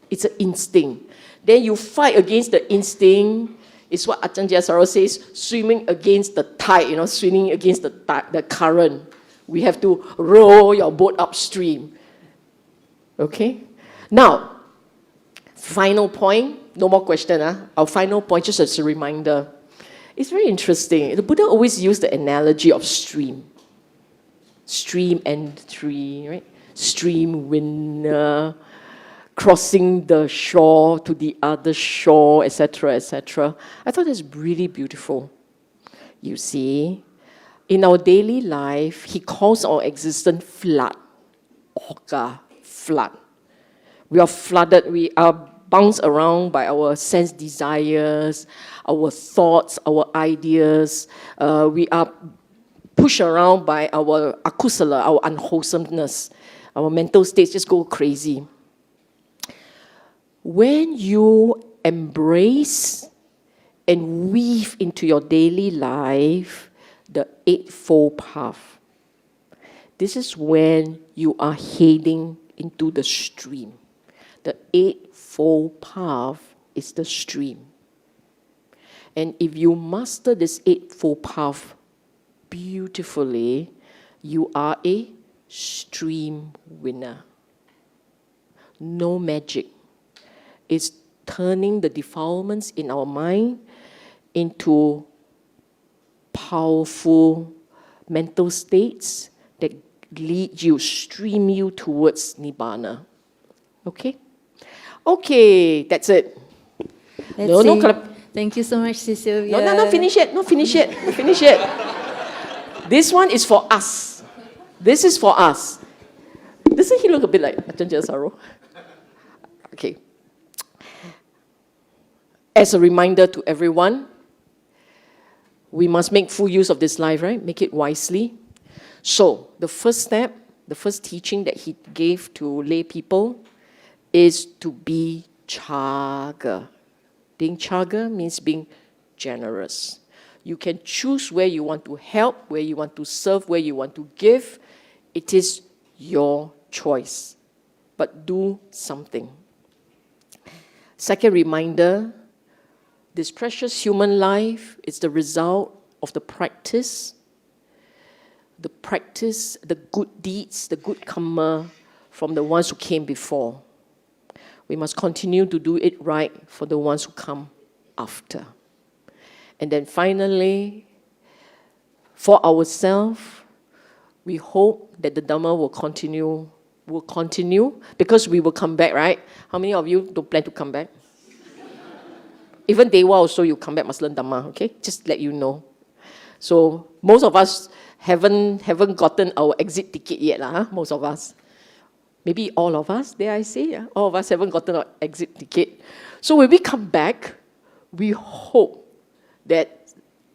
It's an instinct. Then you fight against the instinct. It's what 𝐻𝐚𝐲'𝐸 says, swimming against the tide, swimming against the current. We have to row your boat upstream. Okay? Now, final point, no more question. Our final point, just as a reminder. It's very interesting. The Buddha always used the analogy of stream. Stream entry, right? Stream winner, crossing the shore to the other shore, etc., etc. I thought that's really beautiful. You see, in our daily life, he calls our existence flood. Oka, flood. We are flooded, we are bounced around by our sense desires, our thoughts, our ideas. We are pushed around by our akusala, our unwholesomeness. Our mental states just go crazy. When you embrace and weave into your daily life the Eightfold Path, this is when you are heading into the stream. The Eightfold Path is the stream. And if you master this Eightfold Path beautifully, you are a stream winner. No magic. It's turning the defilements in our mind into powerful mental states that lead you, stream you towards Nibbana. Okay? Okay, that's it. Thank you so much, Sis Sylvia. No, finish it. This one is for us. This is for us. Doesn't he look a bit like 𝐻𝐚𝐲'𝐸? Okay. As a reminder to everyone, we must make full use of this life, right? Make it wisely. So, the first step, the first teaching that he gave to lay people is to be chaga. Being chaga means being generous. You can choose where you want to help, where you want to serve, where you want to give. It is your choice. But do something. Second reminder, this precious human life is the result of the practice, the good deeds, the good karma from the ones who came before. We must continue to do it right for the ones who come after. And then finally, For ourselves, we hope that the Dhamma will continue, because we will come back, right? How many of you don't plan to come back? Even Dewa also, you come back, must learn Dhamma, okay? Just let you know. So most of us haven't gotten our exit ticket yet, huh? Most of us. Maybe all of us, dare I say? Yeah? All of us haven't gotten our exit ticket. So when we come back, we hope that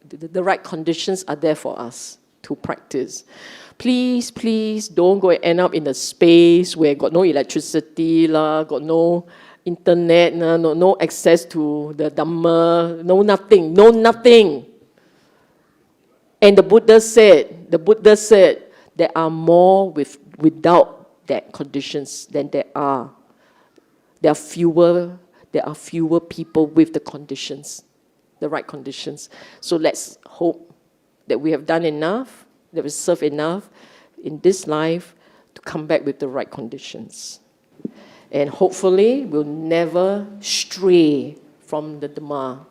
the right conditions are there for us to practice. Please, please don't go and end up in a space where got no electricity, got no internet, no access to the Dhamma, no nothing. And the Buddha said, there are more without that conditions than there are. There are fewer people with the conditions, the right conditions. So let's hope that we have done enough, that we serve enough in this life to come back with the right conditions. And hopefully we'll never stray from the Dhamma.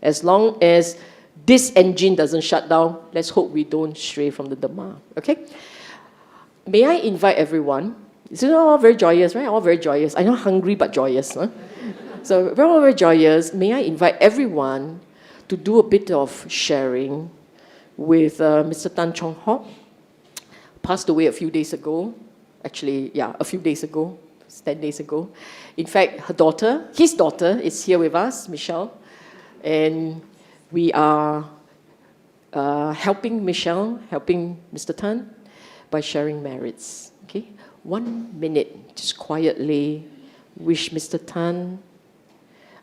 As long as this engine doesn't shut down, let's hope we don't stray from the Dhamma. Okay? May I invite everyone? It's all very joyous, right? All very joyous. I'm not hungry but joyous. Huh? So we're all very joyous. May I invite everyone to do a bit of sharing with Mr. Tan Chong Hock, passed away a few days ago. Actually, yeah, a few days ago, 10 days ago. In fact, his daughter is here with us, Michelle. And we are helping Mr. Tan by sharing merits. Okay, 1 minute, just quietly wish Mr. Tan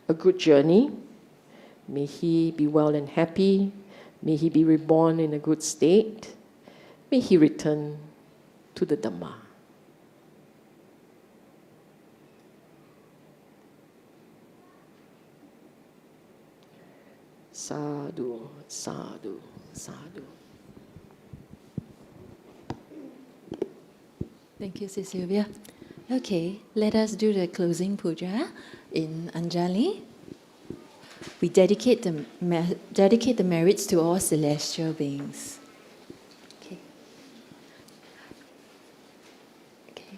a good journey. May he be well and happy. May he be reborn in a good state. May he return to the Dhamma. Sadhu, sadhu, sadhu. Thank you, Sis Sylvia. Okay, let us do the closing puja in Anjali. We dedicate the merits to all celestial beings. Okay. Okay.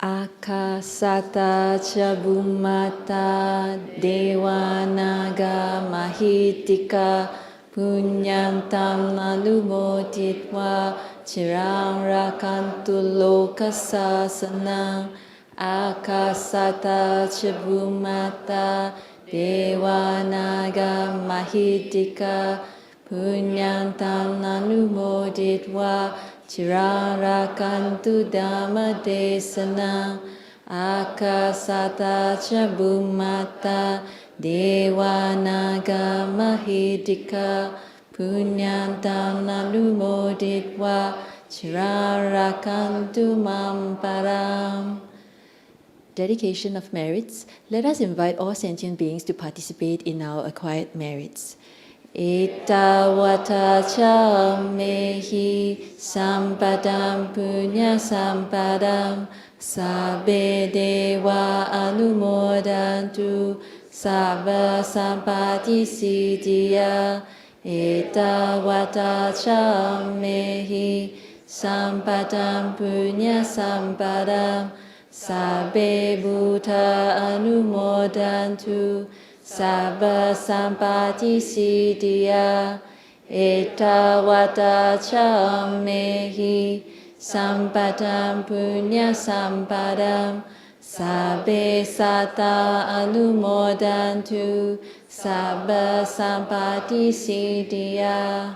Akasata cha bhummata devanaga mahitika punyantam nanumotitva chirang rakantu lokasasanam akasata cha bhummata devanaga mahitika punyantam nanumoditva chirang rakantu dhamma desanam akasata cha bhummata devanaga mahitika punyantam nanumoditva chirang rakantu mam param. Dedication of merits. Let us invite all sentient beings to participate in our acquired merits. Etawata cha mehi sampadam punya sampadam sabbe deva anumodantu sabba sampati siddhya. Etawata cha mehi sampadam punya sampadam sabbe bhuta anumodantu sabba sampati siddhya. Etawata cha mehi sampadam punya sampadam sabbe satta anumodantu sabba sampati siddhya.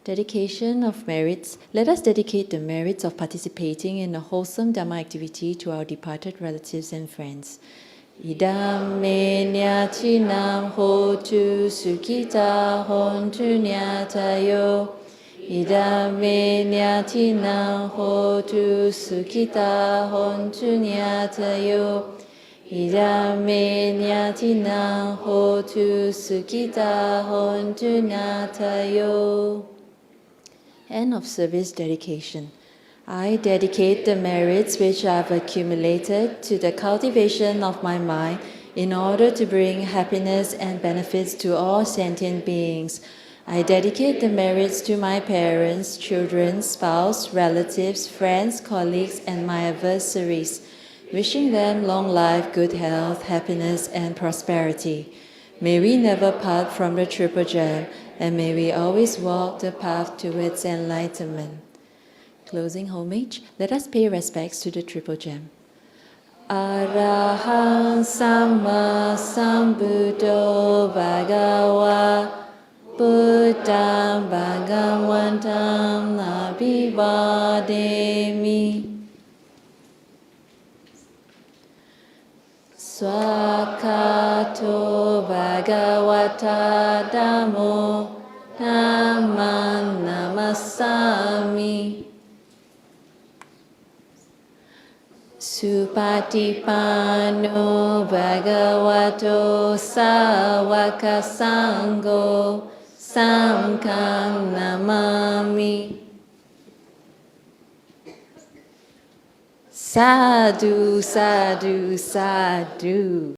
Dedication of merits. Let us dedicate the merits of participating in a wholesome Dhamma activity to our departed relatives and friends. Idam me nyatinam hotu sukhita hontu nyatayo. Idam me nyatinam hotu sukhita hontu nyatayo. Idam me nyatinam hotu sukhita hontu nyatayo. End of service dedication. I dedicate the merits which I have accumulated to the cultivation of my mind in order to bring happiness and benefits to all sentient beings. I dedicate the merits to my parents, children, spouse, relatives, friends, colleagues, and my adversaries, wishing them long life, good health, happiness, and prosperity. May we never part from the Triple Gem, and may we always walk the path towards enlightenment. Closing homage, let us pay respects to the Triple Gem. Arahang Samma Sambuddho Bhagava Buddham Bhagavantam Abhivademi. Swakato Bhagavata Dhammo Dhamman Namasami. Supatipano Bhagavato Sāvaka Sangho Sangham Namami. Sadhu, sadhu, sadhu.